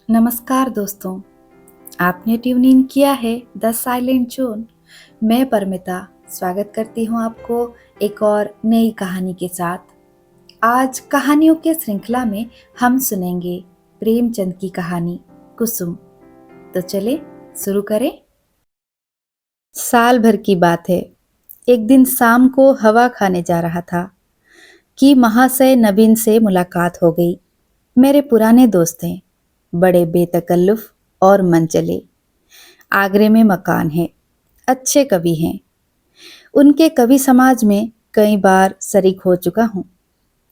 नमस्कार दोस्तों, आपने ट्यून इन किया है द साइलेंट जोन। मैं परमिता स्वागत करती हूँ आपको एक और नई कहानी के साथ। आज कहानियों के श्रृंखला में हम सुनेंगे प्रेमचंद की कहानी कुसुम। तो चले शुरू करें। साल भर की बात है। एक दिन शाम को हवा खाने जा रहा था कि महाशय नवीन से मुलाकात हो गई। मेरे पुराने दोस्त हैं, बड़े बेतकल्लुफ और मनचले। आगरे में मकान है, अच्छे कवि हैं। उनके कवि समाज में कई बार शरीक हो चुका हूँ।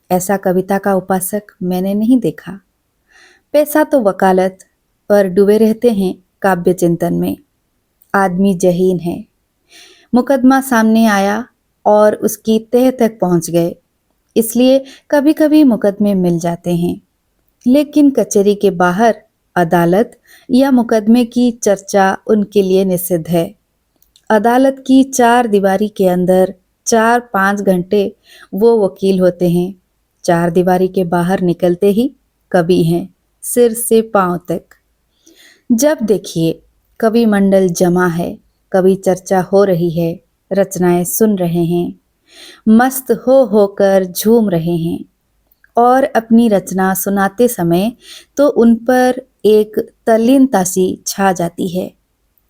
ऐसा कविता का उपासक मैंने नहीं देखा। पैसा तो वकालत पर डूबे रहते हैं काव्य चिंतन में। आदमी जहीन है। मुकदमा सामने आया और उसकी तह तक पहुंच गए, इसलिए कभी कभी मुकदमे मिल जाते हैं। लेकिन कचहरी के बाहर अदालत या मुकदमे की चर्चा उनके लिए निषिद्ध है। अदालत की चार दीवारी के अंदर 4-5 घंटे वो वकील होते हैं। चार दीवारी के बाहर निकलते ही कवि हैं, सिर से पांव तक। जब देखिए कवि मंडल जमा है, कवि चर्चा हो रही है, रचनाएं सुन रहे हैं, मस्त हो होकर झूम रहे हैं। और अपनी रचना सुनाते समय तो उन पर एक तल्लीनता सी छा जाती है।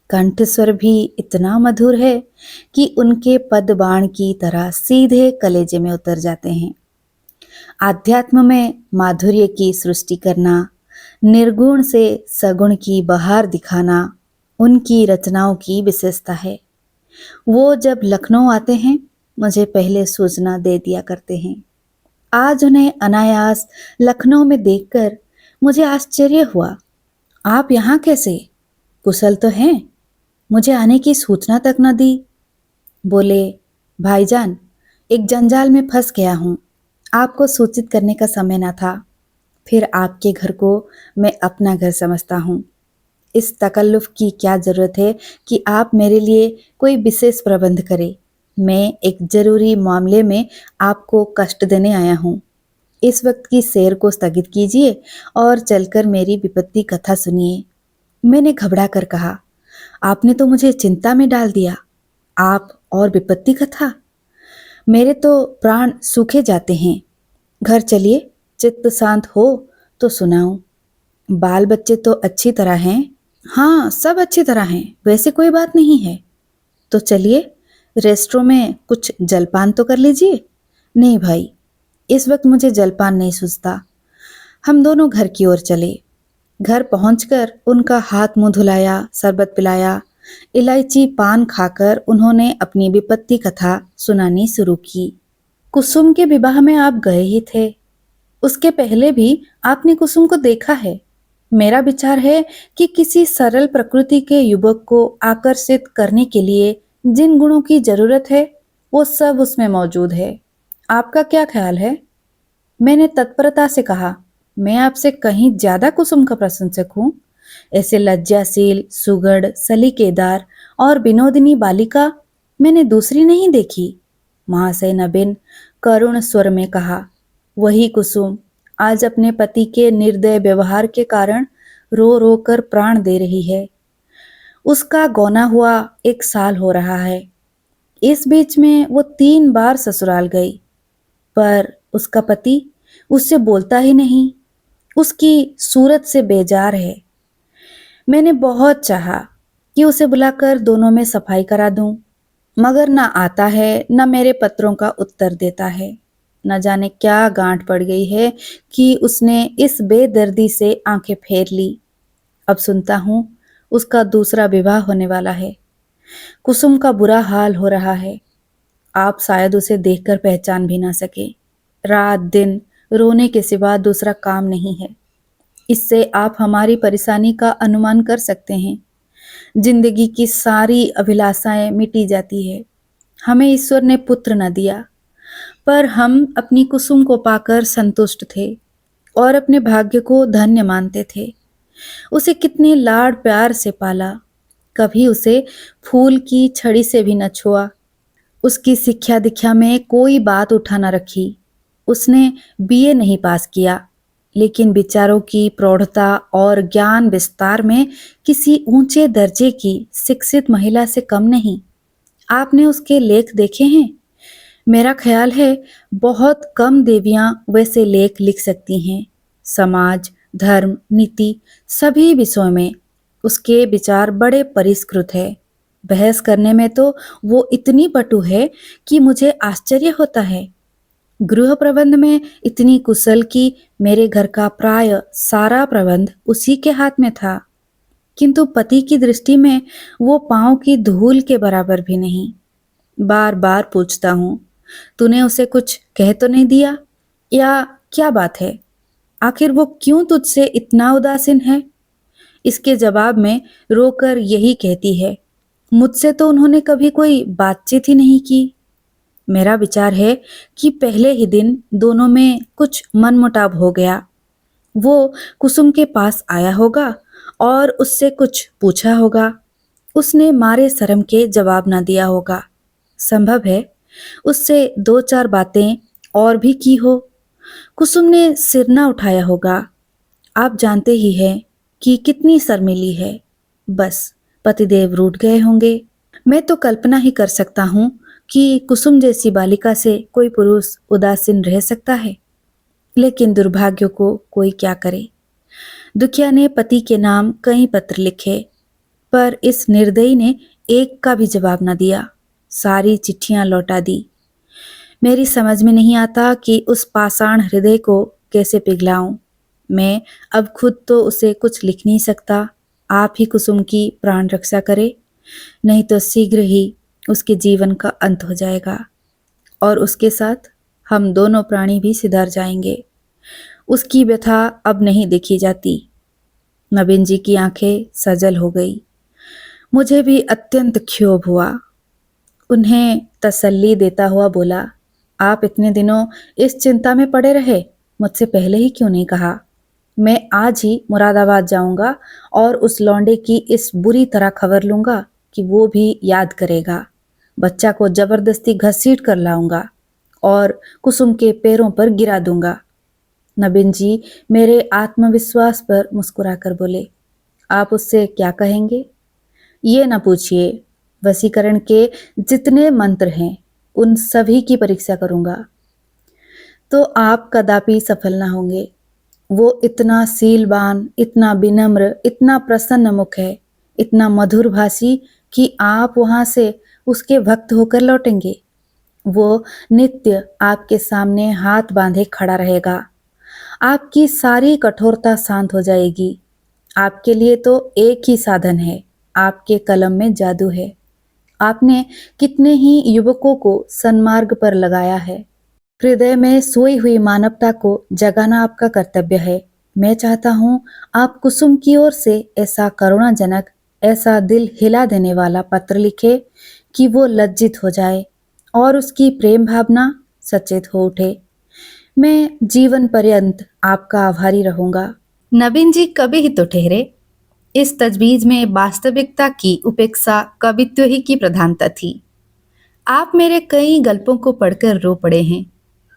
कंठ स्वर भी इतना मधुर है कि उनके पद बाण की तरह सीधे कलेजे में उतर जाते हैं। आध्यात्म में माधुर्य की सृष्टि करना, निर्गुण से सगुण की बहार दिखाना उनकी रचनाओं की विशेषता है। वो जब लखनऊ आते हैं, मुझे पहले सूचना दे दिया करते हैं। आज उन्हें अनायास लखनऊ में देखकर मुझे आश्चर्य हुआ। आप यहाँ कैसे? कुशल तो हैं? मुझे आने की सूचना तक न दी। बोले, भाईजान, एक जंजाल में फंस गया हूँ। आपको सूचित करने का समय न था। फिर आपके घर को मैं अपना घर समझता हूँ। इस तकल्लुफ की क्या जरूरत है कि आप मेरे लिए कोई विशेष प्रबंध करें। मैं एक जरूरी मामले में आपको कष्ट देने आया हूँ। इस वक्त की सैर को स्थगित कीजिए और चलकर मेरी विपत्ति कथा सुनिए। मैंने घबरा कर कहा, आपने तो मुझे चिंता में डाल दिया। आप और विपत्ति कथा? मेरे तो प्राण सूखे जाते हैं। घर चलिए, चित्त शांत हो तो सुनाऊं। बाल बच्चे तो अच्छी तरह हैं? हाँ, सब अच्छी तरह हैं, वैसे कोई बात नहीं है। तो चलिए, रेस्टोरेंट में कुछ जलपान तो कर लीजिए। नहीं भाई, इस वक्त मुझे जलपान नहीं सूझता। हम दोनों घर की ओर चले। घर पहुंचकर उनका हाथ मुंह धुलाया, शरबत पिलाया। इलायची पान खाकर उन्होंने अपनी विपत्ति कथा सुनानी शुरू की। कुसुम के विवाह में आप गए ही थे। उसके पहले भी आपने कुसुम को देखा है। मेरा विचार है कि किसी सरल प्रकृति के युवक को आकर्षित करने के लिए जिन गुणों की जरूरत है, वो सब उसमें मौजूद है। आपका क्या ख्याल है? मैंने तत्परता से कहा, मैं आपसे कहीं ज्यादा कुसुम का प्रशंसक हूँ। ऐसे लज्जाशील, सुगढ़, सलीकेदार और विनोदिनी बालिका मैंने दूसरी नहीं देखी। महाशय नबीन करुण स्वर में कहा, वही कुसुम आज अपने पति के निर्दय व्यवहार के कारण रो रो कर प्राण दे रही है। उसका गौना हुआ 1 साल हो रहा है। इस बीच में वो 3 बार ससुराल गई, पर उसका पति उससे बोलता ही नहीं, उसकी सूरत से बेजार है। मैंने बहुत चाहा कि उसे बुलाकर दोनों में सफाई करा दूं, मगर ना आता है, ना मेरे पत्रों का उत्तर देता है। न जाने क्या गांठ पड़ गई है कि उसने इस बेदर्दी से आंखें फेर ली। अब सुनता हूं उसका दूसरा विवाह होने वाला है। कुसुम का बुरा हाल हो रहा है। आप शायद उसे देखकर पहचान भी ना सके। रात दिन रोने के सिवा दूसरा काम नहीं है। इससे आप हमारी परेशानी का अनुमान कर सकते हैं। जिंदगी की सारी अभिलाषाएं मिटी जाती है। हमें ईश्वर ने पुत्र न दिया, पर हम अपनी कुसुम को पाकर संतुष्ट थे और अपने भाग्य को धन्य मानते थे। उसे कितने लाड़ प्यार से पाला, कभी उसे फूल की छड़ी से भी न छुआ। उसकी शिक्षा दीक्षा में कोई बात उठा न रखी। उसने बीए नहीं पास किया, लेकिन विचारों की प्रौढ़ता और ज्ञान विस्तार में किसी ऊंचे दर्जे की शिक्षित महिला से कम नहीं। आपने उसके लेख देखे हैं? मेरा ख्याल है बहुत कम देवियां वैसे लेख लिख सकती हैं। समाज, धर्म, नीति सभी विषयों में उसके विचार बड़े परिष्कृत है। बहस करने में तो वो इतनी पटु है कि मुझे आश्चर्य होता है। गृह प्रबंध में इतनी कुशल कि मेरे घर का प्राय सारा प्रबंध उसी के हाथ में था। किंतु पति की दृष्टि में वो पांव की धूल के बराबर भी नहीं। बार बार पूछता हूँ, तूने उसे कुछ कह तो नहीं दिया, या क्या बात है? आखिर वो क्यों तुझसे इतना उदासीन है? इसके जवाब में रोकर यही कहती है, मुझसे तो उन्होंने कभी कोई बातचीत ही नहीं की। मेरा विचार है कि पहले ही दिन दोनों में कुछ मनमुटाव हो गया। वो कुसुम के पास आया होगा और उससे कुछ पूछा होगा। उसने मारे शर्म के जवाब ना दिया होगा। संभव है उससे दो चार बातें और भी की हो। कुसुम ने सिर ना उठाया होगा। आप जानते ही हैं कि कितनी शर्मीली है। बस पतिदेव रूठ गए होंगे। मैं तो कल्पना ही कर सकता हूँ कि कुसुम जैसी बालिका से कोई पुरुष उदासीन रह सकता है। लेकिन दुर्भाग्य को कोई क्या करे। दुखिया ने पति के नाम कई पत्र लिखे, पर इस निर्दयी ने एक का भी जवाब न दिया। सारी चिट्ठियां लौटा दी। मेरी समझ में नहीं आता कि उस पाषाण हृदय को कैसे पिघलाऊं। मैं अब खुद तो उसे कुछ लिख नहीं सकता। आप ही कुसुम की प्राण रक्षा करे, नहीं तो शीघ्र ही उसके जीवन का अंत हो जाएगा और उसके साथ हम दोनों प्राणी भी सिधार जाएंगे। उसकी व्यथा अब नहीं देखी जाती। नवीन जी की आंखें सजल हो गई। मुझे भी अत्यंत क्षोभ हुआ। उन्हें तसल्ली देता हुआ बोला, आप इतने दिनों इस चिंता में पड़े रहे, मुझसे पहले ही क्यों नहीं कहा? मैं आज ही मुरादाबाद जाऊंगा और उस लौंडे की इस बुरी तरह खबर लूंगा कि वो भी याद करेगा। बच्चा को जबरदस्ती घसीट कर लाऊंगा और कुसुम के पैरों पर गिरा दूंगा। नबीन जी मेरे आत्मविश्वास पर मुस्कुराकर बोले, आप उससे क्या कहेंगे? ये न पूछिए। वशीकरण के जितने मंत्र हैं उन सभी की परीक्षा करूंगा तो आप कदापि सफल न होंगे। वो इतना सीलवान, इतना विनम्र, इतना प्रसन्न मुख है, इतना मधुर भाषी कि आप वहां से उसके भक्त होकर लौटेंगे। वो नित्य आपके सामने हाथ बांधे खड़ा रहेगा। आपकी सारी कठोरता शांत हो जाएगी। आपके लिए तो एक ही साधन है, आपके कलम में जादू है। आपने कितने ही युवकों को सन्मार्ग पर लगाया है। हृदय में सोई हुई मानवता को जगाना आपका कर्तव्य है। मैं चाहता हूँ आप कुसुम की ओर से ऐसा करुणाजनक, ऐसा दिल हिला देने वाला पत्र लिखे कि वो लज्जित हो जाए और उसकी प्रेम भावना सचेत हो उठे। मैं जीवन पर्यंत आपका आभारी रहूंगा। नवीन जी कभी ही तो ठहरे। इस तजवीज में वास्तविकता की उपेक्षा कवित्व ही की प्रधानता थी। आप मेरे कई गल्पों को पढ़कर रो पड़े हैं।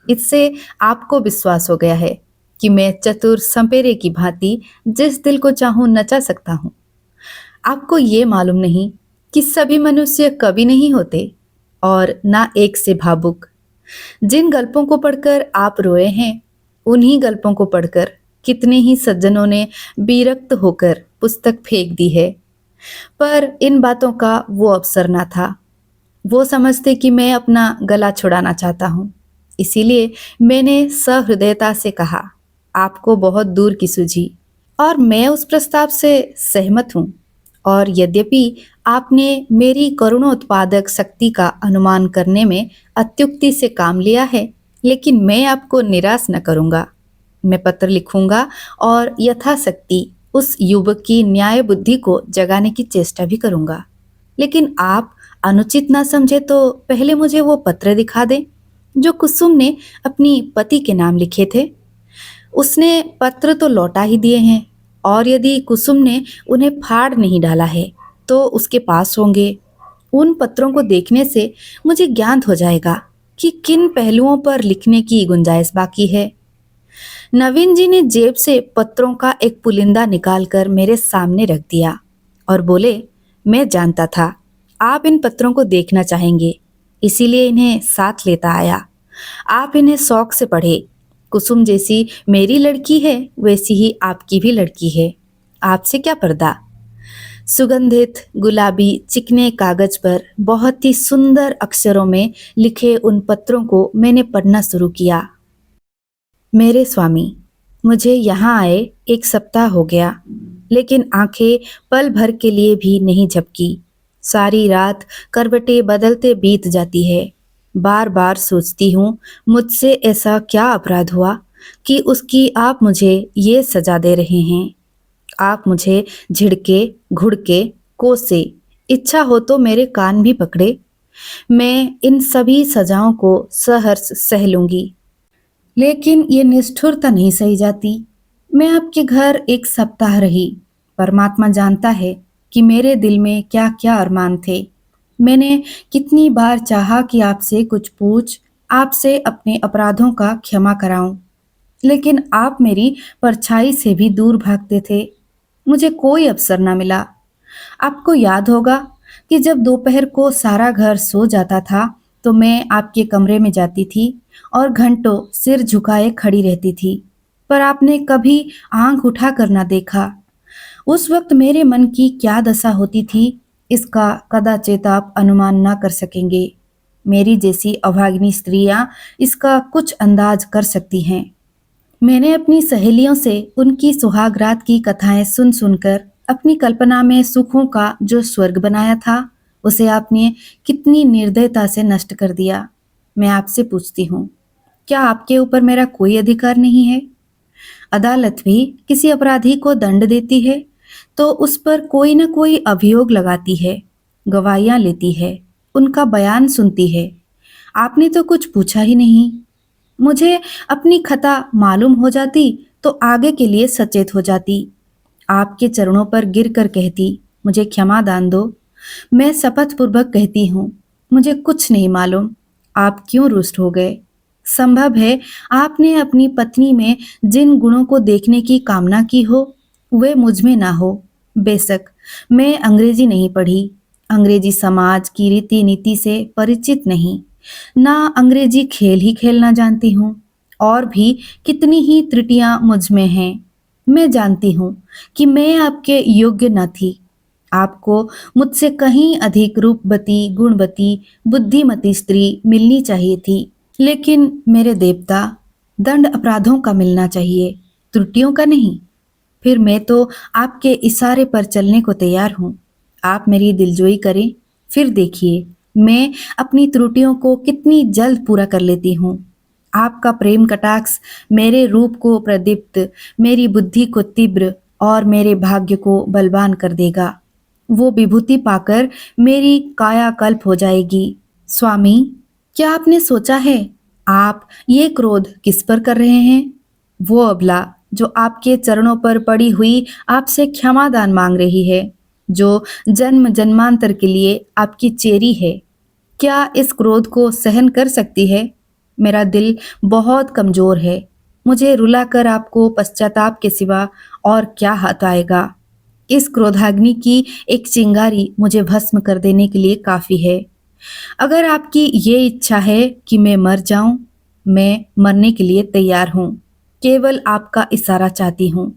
इससे आपको विश्वास हो गया है कि मैं चतुर संपेरे की भांति जिस दिल को चाहूं नचा सकता हूं। आपको ये मालूम नहीं कि सभी मनुष्य कवि नहीं होते और ना एक से भावुक। जिन गल्पों को पढ़कर आप रोए हैं, उन्हीं गल्पों को पढ़कर कितने ही सज्जनों ने विरक्त होकर पुस्तक फेंक दी है। पर इन बातों का वो अवसर ना था। वो समझते कि मैं अपना गला छुड़ाना चाहता हूँ। इसीलिए मैंने सहृदयता से कहा, आपको बहुत दूर की सूझी और मैं उस प्रस्ताव से सहमत हूँ। और यद्यपि आपने मेरी करुणोत्पादक शक्ति का अनुमान करने में अत्युक्ति से काम लिया है, लेकिन मैं आपको निराश न करूँगा। मैं पत्र लिखूंगा और यथाशक्ति उस युवक की न्याय बुद्धि को जगाने की चेष्टा भी करूंगा। लेकिन आप अनुचित ना समझे तो पहले मुझे वो पत्र दिखा दें जो कुसुम ने अपनी पति के नाम लिखे थे। उसने पत्र तो लौटा ही दिए हैं और यदि कुसुम ने उन्हें फाड़ नहीं डाला है तो उसके पास होंगे। उन पत्रों को देखने से मुझे ज्ञात हो जाएगा कि किन पहलुओं पर लिखने की गुंजाइश बाकी है। नवीन जी ने जेब से पत्रों का एक पुलिंदा निकालकर मेरे सामने रख दिया और बोले, मैं जानता था आप इन पत्रों को देखना चाहेंगे, इसीलिए इन्हें साथ लेता आया। आप इन्हें शौक से पढ़े। कुसुम जैसी मेरी लड़की है, वैसी ही आपकी भी लड़की है। आपसे क्या पर्दा। सुगंधित गुलाबी चिकने कागज पर बहुत ही सुंदर अक्षरों में लिखे उन पत्रों को मैंने पढ़ना शुरू किया। मेरे स्वामी, मुझे यहाँ आए 1 सप्ताह हो गया, लेकिन आंखें पल भर के लिए भी नहीं झपकी। सारी रात करवटें बदलते बीत जाती है। बार बार सोचती हूँ, मुझसे ऐसा क्या अपराध हुआ कि उसकी आप मुझे ये सजा दे रहे हैं। आप मुझे झिड़के, घुड़के, कोसे, इच्छा हो तो मेरे कान भी पकड़े। मैं इन सभी सजाओं को सहर्ष सह लूंगी, लेकिन ये निष्ठुरता नहीं सही जाती। मैं आपके घर 1 सप्ताह रही। परमात्मा जानता है कि मेरे दिल में क्या क्या अरमान थे। मैंने कितनी बार चाहा कि आपसे कुछ पूछ, आपसे अपने अपराधों का क्षमा कराऊं, लेकिन आप मेरी परछाई से भी दूर भागते थे। मुझे कोई अवसर ना मिला। आपको याद होगा कि जब दोपहर को सारा घर सो जाता था, तो मैं आपके कमरे में जाती थी और घंटों सिर झुकाए खड़ी रहती थी, पर आपने कभी आंख उठाकर ना देखा। उस वक्त मेरे मन की क्या दशा होती थी, इसका कदाचित आप अनुमान ना कर सकेंगे। मेरी जैसी अभागिनी स्त्रियां इसका कुछ अंदाज कर सकती हैं। मैंने अपनी सहेलियों से उनकी सुहागरात की कथाएं सुन सुनकर अपनी कल्पना में सुखों का जो स्वर्ग बनाया था, उसे आपने कितनी निर्दयता से नष्ट कर दिया। मैं आपसे पूछती हूँ, क्या आपके ऊपर मेरा कोई अधिकार नहीं है? अदालत भी किसी अपराधी को दंड देती है तो उस पर कोई न कोई अभियोग लगाती है, गवाहियां लेती है, उनका बयान सुनती है। आपने तो कुछ पूछा ही नहीं। मुझे अपनी खता मालूम हो जाती तो आगे के लिए सचेत हो जाती। आपके चरणों पर गिरकर कहती, मुझे क्षमा दान दो। मैं शपथ पूर्वक कहती हूँ, मुझे कुछ नहीं मालूम। आप क्यों रुष्ट हो गए? संभव है आपने अपनी पत्नी में जिन गुणों को देखने की कामना की हो, वे मुझ में ना हो। बेशक मैं अंग्रेजी नहीं पढ़ी, अंग्रेजी समाज की रीति नीति से परिचित नहीं, ना अंग्रेजी खेल ही खेलना जानती हूँ। और भी कितनी ही त्रुटियां मुझ में हैं। मैं जानती हूँ कि मैं आपके योग्य न थी। आपको मुझसे कहीं अधिक रूपवती, गुणवती, बुद्धिमती स्त्री मिलनी चाहिए थी। लेकिन मेरे देवता, दंड अपराधों का मिलना चाहिए, त्रुटियों का नहीं। फिर मैं तो आपके इशारे पर चलने को तैयार हूँ। आप मेरी दिलजोई करें, फिर देखिए मैं अपनी त्रुटियों को कितनी जल्द पूरा कर लेती हूँ। आपका प्रेम कटाक्ष मेरे रूप को प्रदीप्त, मेरी बुद्धि को तीव्र और मेरे भाग्य को बलवान कर देगा। वो विभूति पाकर मेरी कायाकल्प हो जाएगी। स्वामी, क्या आपने सोचा है आप ये क्रोध किस पर कर रहे हैं? वो अबला जो आपके चरणों पर पड़ी हुई आपसे क्षमादान मांग रही है, जो जन्म जन्मांतर के लिए आपकी चेरी है, क्या इस क्रोध को सहन कर सकती है? मेरा दिल बहुत कमजोर है। मुझे रुलाकर आपको पश्चाताप के सिवा और क्या हाथ आएगा? इस क्रोधाग्नि की एक चिंगारी मुझे भस्म कर देने के लिए काफी है। अगर आपकी ये इच्छा है कि मैं मर जाऊं, मैं मरने के लिए तैयार हूं। केवल आपका इशारा चाहती हूँ।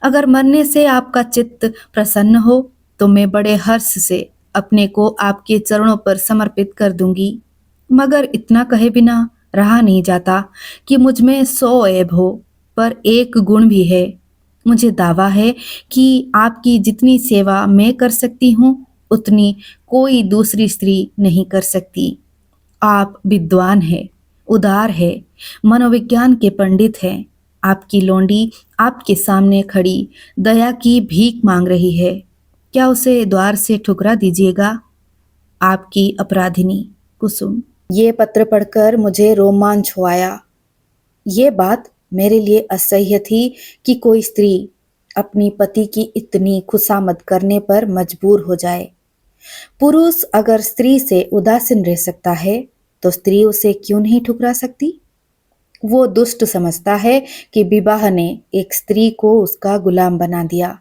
अगर मरने से आपका चित्त प्रसन्न हो तो मैं बड़े हर्ष से अपने को आपके चरणों पर समर्पित कर दूंगी। मगर इतना कहे बिना रहा नहीं जाता कि मुझ में 100 ऐब हो, पर एक गुण भी है। मुझे दावा है कि आपकी जितनी सेवा मैं कर सकती हूँ, उतनी कोई दूसरी स्त्री नहीं कर सकती। आप विद्वान हैं, उदार है, मनोविज्ञान के पंडित हैं। आपकी लौंडी आपके सामने खड़ी दया की भीख मांग रही है। क्या उसे द्वार से ठुकरा दीजिएगा? आपकी अपराधिनी कुसुम। ये पत्र पढ़कर मुझे रोमांच हो आया। ये बात मेरे लिए असह्य थी कि कोई स्त्री अपनी पति की इतनी खुशामद करने पर मजबूर हो जाए। पुरुष अगर स्त्री से उदासीन रह सकता है, तो स्त्री उसे क्यों नहीं ठुकरा सकती? वो दुष्ट समझता है कि विवाह ने एक स्त्री को उसका गुलाम बना दिया।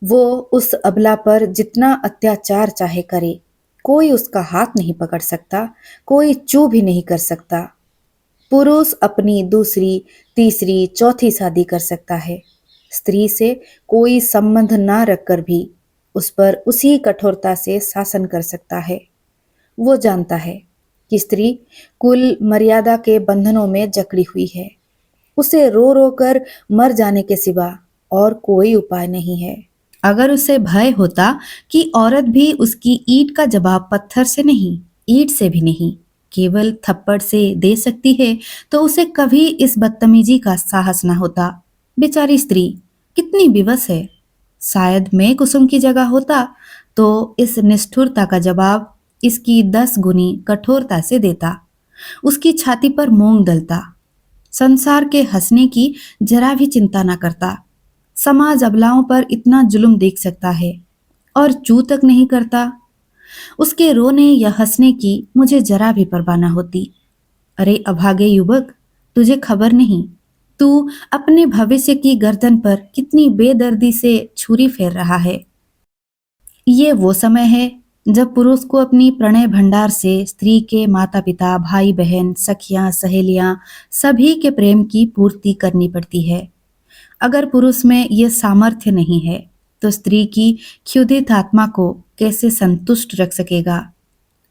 वो उस अबला पर जितना अत्याचार चाहे करे, कोई उसका हाथ नहीं पकड़ सकता, कोई चू भी नहीं कर सकता। पुरुष अपनी दूसरी, तीसरी, चौथी शादी कर सकता है। स्त्री से कोई संबंध ना रखकर भी उस पर उसी कठोरता से शासन कर सकता है। वो जानता है कि स्त्री कुल मर्यादा के बंधनों में जकड़ी हुई है। उसे रो रो कर मर जाने के सिवा और कोई उपाय नहीं है। अगर उसे भय होता कि औरत भी उसकी ईंट का जवाब पत्थर से नहीं, ईंट से भी नहीं, केवल थप्पड़ से दे सकती है, तो उसे कभी इस बदतमीजी का साहस न होता। बेचारी स्त्री कितनी विवश है। शायद मैं कुसुम की जगह होता तो इस निष्ठुरता का जवाब इसकी 10 गुनी कठोरता से देता, उसकी छाती पर मूंग दलता, संसार के हंसने की जरा भी चिंता न करता। समाज अबलाओं पर इतना जुल्म देख सकता है और चू तक नहीं करता। उसके रोने या हंसने की मुझे जरा भी परवाह न होती। अरे अभागे युवक, तुझे खबर नहीं, तू अपने भविष्य की गर्दन पर कितनी बेदर्दी से छुरी फेर रहा है। ये वो समय है जब पुरुष को अपनी प्रणय भंडार से स्त्री के माता पिता, भाई बहन, सखियां, सहेलियां सभी के प्रेम की पूर्ति करनी पड़ती है। अगर पुरुष में यह सामर्थ्य नहीं है तो स्त्री की क्षुधित आत्मा को कैसे संतुष्ट रख सकेगा।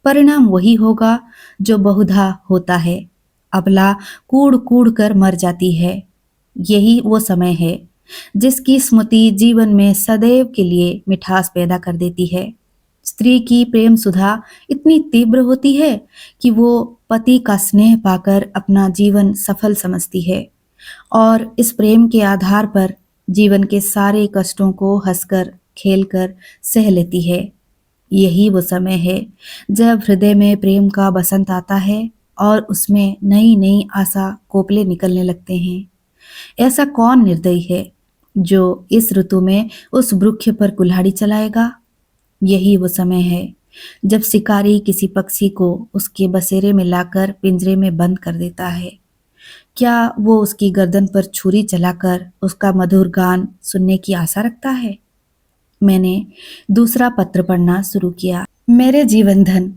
परिणाम वही होगा जो बहुधा होता है। अबला कूड़ कूड़ कर मर जाती है। यही वो समय है जिसकी स्मृति जीवन में सदैव के लिए मिठास पैदा कर देती है। स्त्री की प्रेम सुधा इतनी तीव्र होती है कि वो पति का स्नेह पाकर अपना जीवन सफल समझती है और इस प्रेम के आधार पर जीवन के सारे कष्टों को हंसकर खेलकर सह लेती है। यही वो समय है जब हृदय में प्रेम का बसंत आता है और उसमें नई नई आशा कोपले निकलने लगते हैं। ऐसा कौन निर्दयी है जो इस ऋतु में उस वृक्ष पर कुल्हाड़ी चलाएगा। यही वो समय है जब शिकारी किसी पक्षी को उसके बसेरे में लाकर पिंजरे में बंद कर देता है। क्या वो उसकी गर्दन पर छुरी चलाकर उसका मधुर गान सुनने की आशा रखता है। मैंने दूसरा पत्र पढ़ना शुरू किया। मेरे जीवन धन,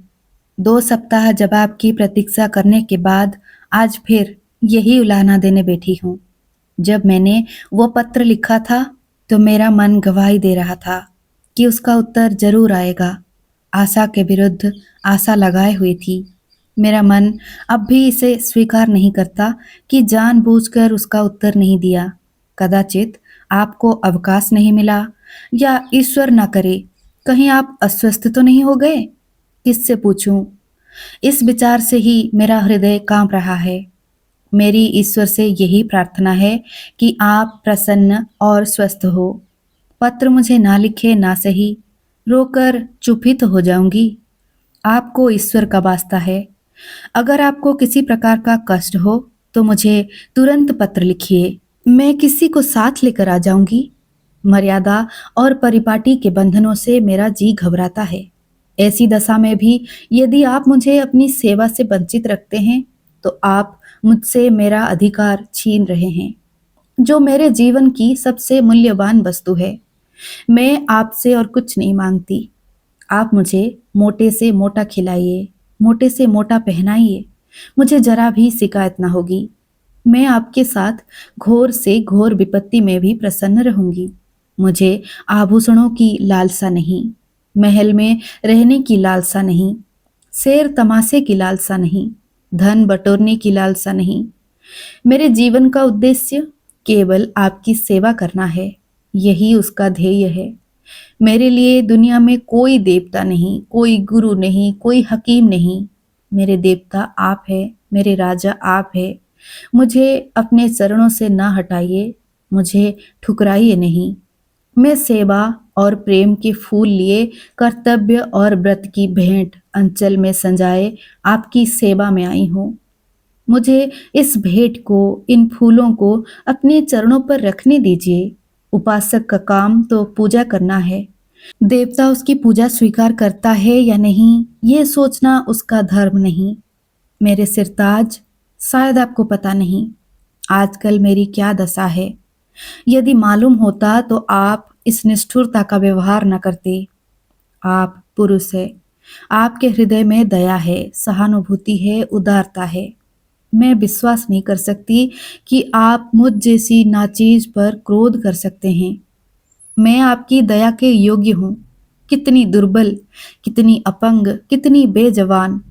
2 सप्ताह जवाब की प्रतीक्षा करने के बाद आज फिर यही उलाहना देने बैठी हूँ। जब मैंने वो पत्र लिखा था तो मेरा मन गवाही दे रहा था कि उसका उत्तर जरूर आएगा। आशा के विरुद्ध आशा लगाए हुई थी। मेरा मन अब भी इसे स्वीकार नहीं करता कि जानबूझकर उसका उत्तर नहीं दिया। कदाचित आपको अवकाश नहीं मिला या ईश्वर ना करे कहीं आप अस्वस्थ तो नहीं हो गए। किससे पूछूं? इस विचार से ही मेरा हृदय कांप रहा है। मेरी ईश्वर से यही प्रार्थना है कि आप प्रसन्न और स्वस्थ हो। पत्र मुझे ना लिखे ना सही, रोकर चुप ही तो हो जाऊंगी। आपको ईश्वर का वास्ता है, अगर आपको किसी प्रकार का कष्ट हो तो मुझे तुरंत पत्र लिखिए। मैं किसी को साथ लेकर आ जाऊंगी। मर्यादा और परिपाटी के बंधनों से मेरा जी घबराता है। ऐसी दशा में भी यदि आप मुझे अपनी सेवा से वंचित रखते हैं तो आप मुझसे मेरा अधिकार छीन रहे हैं, जो मेरे जीवन की सबसे मूल्यवान वस्तु है। मैं आपसे और कुछ नहीं मांगती। आप मुझे मोटे से मोटा खिलाइए, मोटे से मोटा पहनाइए, मुझे जरा भी शिकायत ना होगी। मैं आपके साथ घोर से घोर विपत्ति में भी प्रसन्न रहूंगी। मुझे आभूषणों की लालसा नहीं, महल में रहने की लालसा नहीं, शेर तमाशे की लालसा नहीं, धन बटोरने की लालसा नहीं। मेरे जीवन का उद्देश्य केवल आपकी सेवा करना है। यही उसका ध्येय है। मेरे लिए दुनिया में कोई देवता नहीं, कोई गुरु नहीं, कोई हकीम नहीं। मेरे देवता आप है, मेरे राजा आप है। मुझे अपने चरणों से ना हटाइए, मुझे ठुकराइए नहीं। मैं सेवा और प्रेम के फूल लिए कर्तव्य और व्रत की भेंट अंचल में संजाए आपकी सेवा में आई हूँ। मुझे इस भेंट को, इन फूलों को अपने चरणों पर रखने दीजिए। उपासक का काम तो पूजा करना है। देवता उसकी पूजा स्वीकार करता है या नहीं, ये सोचना उसका धर्म नहीं। मेरे सिरताज, शायद आपको पता नहीं आजकल मेरी क्या दशा है। यदि मालूम होता तो आप इस निष्ठुरता का व्यवहार न करते। आप पुरुष है, आपके हृदय में दया है, सहानुभूति है, उदारता है। मैं विश्वास नहीं कर सकती कि आप मुझ जैसी नाचीज पर क्रोध कर सकते हैं। मैं आपकी दया के योग्य हूँ। कितनी दुर्बल, कितनी अपंग, कितनी बेजवान।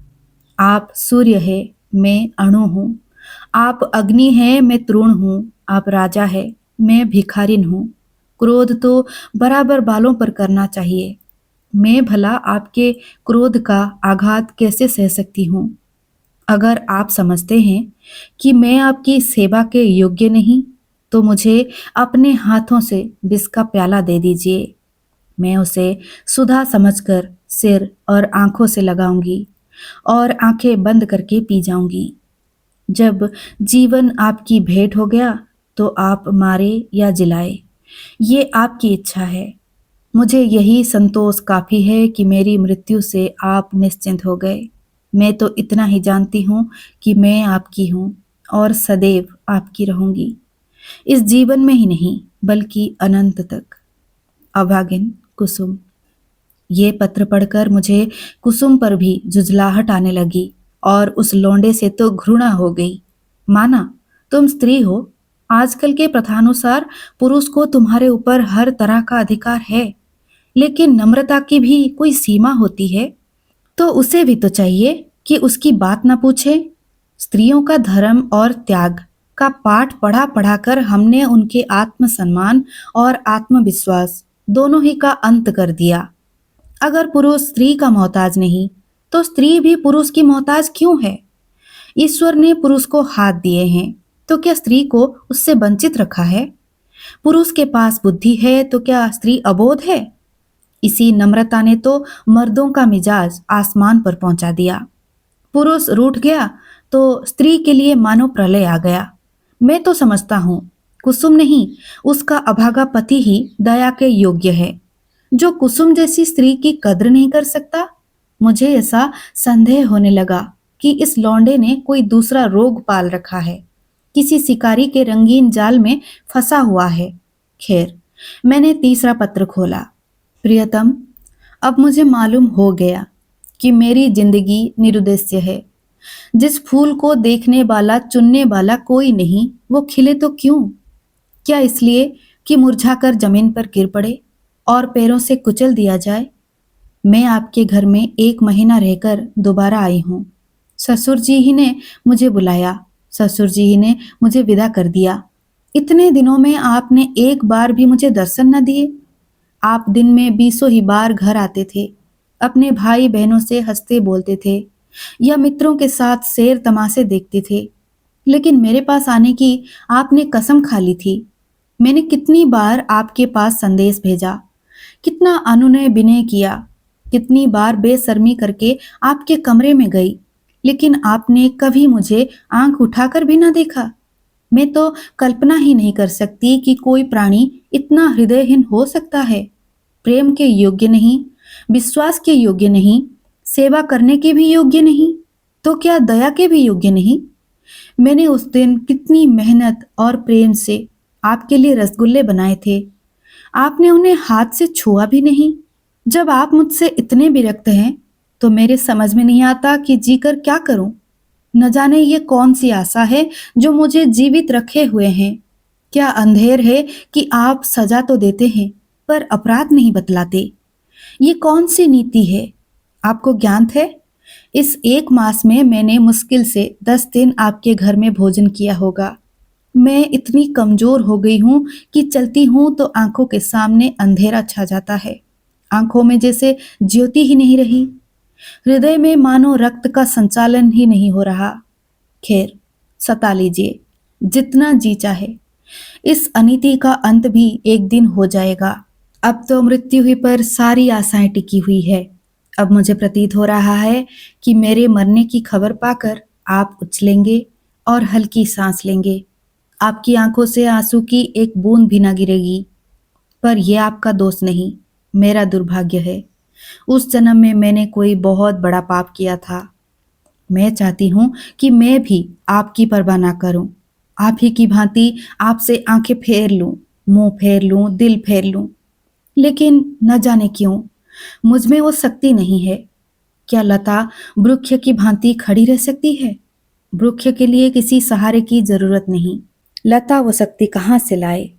आप सूर्य है, मैं अणु हूँ। आप अग्नि है, मैं तृण हूँ। आप राजा है, मैं भिखारिन हूँ। क्रोध तो बराबर बालों पर करना चाहिए। मैं भला आपके क्रोध का आघात कैसे सह सकती हूँ? अगर आप समझते हैं कि मैं आपकी सेवा के योग्य नहीं, तो मुझे अपने हाथों से विष का प्याला दे दीजिए। मैं उसे सुधा समझकर सिर और आंखों से लगाऊंगी और आंखें बंद करके पी जाऊंगी। जब जीवन आपकी भेंट हो गया, तो आप मारे या जिलाए, ये आपकी इच्छा है। मुझे यही संतोष काफी है कि मेरी मृत्यु से आप निश्चिंत हो गए। मैं तो इतना ही जानती हूँ कि मैं आपकी हूँ और सदैव आपकी रहूंगी। इस जीवन में ही नहीं, बल्कि अनंत तक। अभागिन कुसुम। ये पत्र पढ़कर मुझे कुसुम पर भी झुंझलाहट आने लगी और उस लौंडे से तो घृणा हो गई। माना, तुम स्त्री हो। आजकल के प्रथानुसार पुरुष को तुम्हारे ऊपर हर तरह का अधिकार है, लेकिन नम्रता की भी कोई सीमा होती है। तो उसे भी तो चाहिए कि उसकी बात न पूछे। स्त्रियों का धर्म और त्याग का पाठ पढ़ा पढ़ाकर हमने उनके आत्मसम्मान और आत्मविश्वास दोनों ही का अंत कर दिया। अगर पुरुष स्त्री का मोहताज नहीं, तो स्त्री भी पुरुष की मोहताज क्यों है? ईश्वर ने पुरुष को हाथ दिए हैं, तो क्या स्त्री को उससे वंचित रखा है? पुरुष के पास बुद्धि है, तो क्या स्त्री अबोध है? इसी नम्रता ने तो मर्दों का मिजाज आसमान पर पहुंचा दिया। पुरुष रूठ गया तो स्त्री के लिए मानो प्रलय आ गया। मैं तो समझता हूँ कुसुम नहीं, उसका अभागा पति ही दया के योग्य है, जो कुसुम जैसी स्त्री की कद्र नहीं कर सकता। मुझे ऐसा संदेह होने लगा कि इस लौंडे ने कोई दूसरा रोग पाल रखा है, किसी शिकारी के रंगीन जाल में फंसा हुआ है। खैर, मैंने तीसरा पत्र खोला। प्रियतम, अब मुझे मालूम हो गया कि मेरी जिंदगी निरुद्देश्य है। जिस फूल को देखने वाला चुनने वाला कोई नहीं, वो खिले तो क्यों? क्या इसलिए कि मुरझाकर जमीन पर गिर पड़े और पैरों से कुचल दिया जाए? मैं आपके घर में 1 महीना रहकर दोबारा आई हूँ। ससुर जी ही ने मुझे बुलाया, ससुर जी ही ने मुझे विदा कर दिया। इतने दिनों में आपने एक बार भी मुझे दर्शन न दिए। आप दिन में बीसों ही बार घर आते थे, अपने भाई बहनों से हंसते बोलते थे या मित्रों के साथ शेर तमाशे देखते थे, लेकिन मेरे पास आने की आपने कसम खा ली थी। मैंने कितनी बार आपके पास संदेश भेजा, कितना अनुनय विनय किया, कितनी बार बेशर्मी करके आपके कमरे में गई, लेकिन आपने कभी मुझे आंख उठाकर भी ना देखा। मैं तो कल्पना ही नहीं कर सकती कि कोई प्राणी इतना हृदयहीन हो सकता है। प्रेम के योग्य नहीं, विश्वास के योग्य नहीं, सेवा करने के भी योग्य नहीं, तो क्या दया के भी योग्य नहीं? मैंने उस दिन कितनी मेहनत और प्रेम से आपके लिए रसगुल्ले बनाए थे, आपने उन्हें हाथ से छुआ भी नहीं। जब आप मुझसे इतने विरक्त हैं, तो मेरे समझ में नहीं आता कि जीकर क्या करूं। न जाने ये कौन सी आशा है जो मुझे जीवित रखे हुए हैं। क्या अंधेर है कि आप सजा तो देते हैं, पर अपराध नहीं बतलाते? ये कौन सी नीति है? आपको ज्ञात है, इस 1 मास में मैंने मुश्किल से 10 दिन आपके घर में भोजन किया होगा। मैं इतनी कमजोर हो गई हूँ कि चलती हूँ तो आंखों के सामने अंधेरा छा जाता है। आंखों में जैसे ज्योति ही नहीं रही, हृदय में मानो रक्त का संचालन ही नहीं हो रहा। खैर, सता लीजिए जितना जी चाहे, इस अनीति का अंत भी एक दिन हो जाएगा। अब तो मृत्यु ही पर सारी आशाएं टिकी हुई है। अब मुझे प्रतीत हो रहा है कि मेरे मरने की खबर पाकर आप उछलेंगे और हल्की सांस लेंगे। आपकी आंखों से आंसू की एक बूंद भी न गिरेगी। पर यह आपका दोष नहीं, मेरा दुर्भाग्य है। उस जन्म में मैंने कोई बहुत बड़ा पाप किया था। मैं चाहती हूँ कि मैं भी आपकी परवाह ना करूं, आप ही की भांति आपसे आंखें फेर लूं, मुंह फेर लूं, दिल फेर लूं। लेकिन न जाने क्यों मुझ में वो शक्ति नहीं है। क्या लता वृक्ष की भांति खड़ी रह सकती है? वृक्ष के लिए किसी सहारे की जरूरत नहीं। लता वो शक्ति कहाँ से लाए?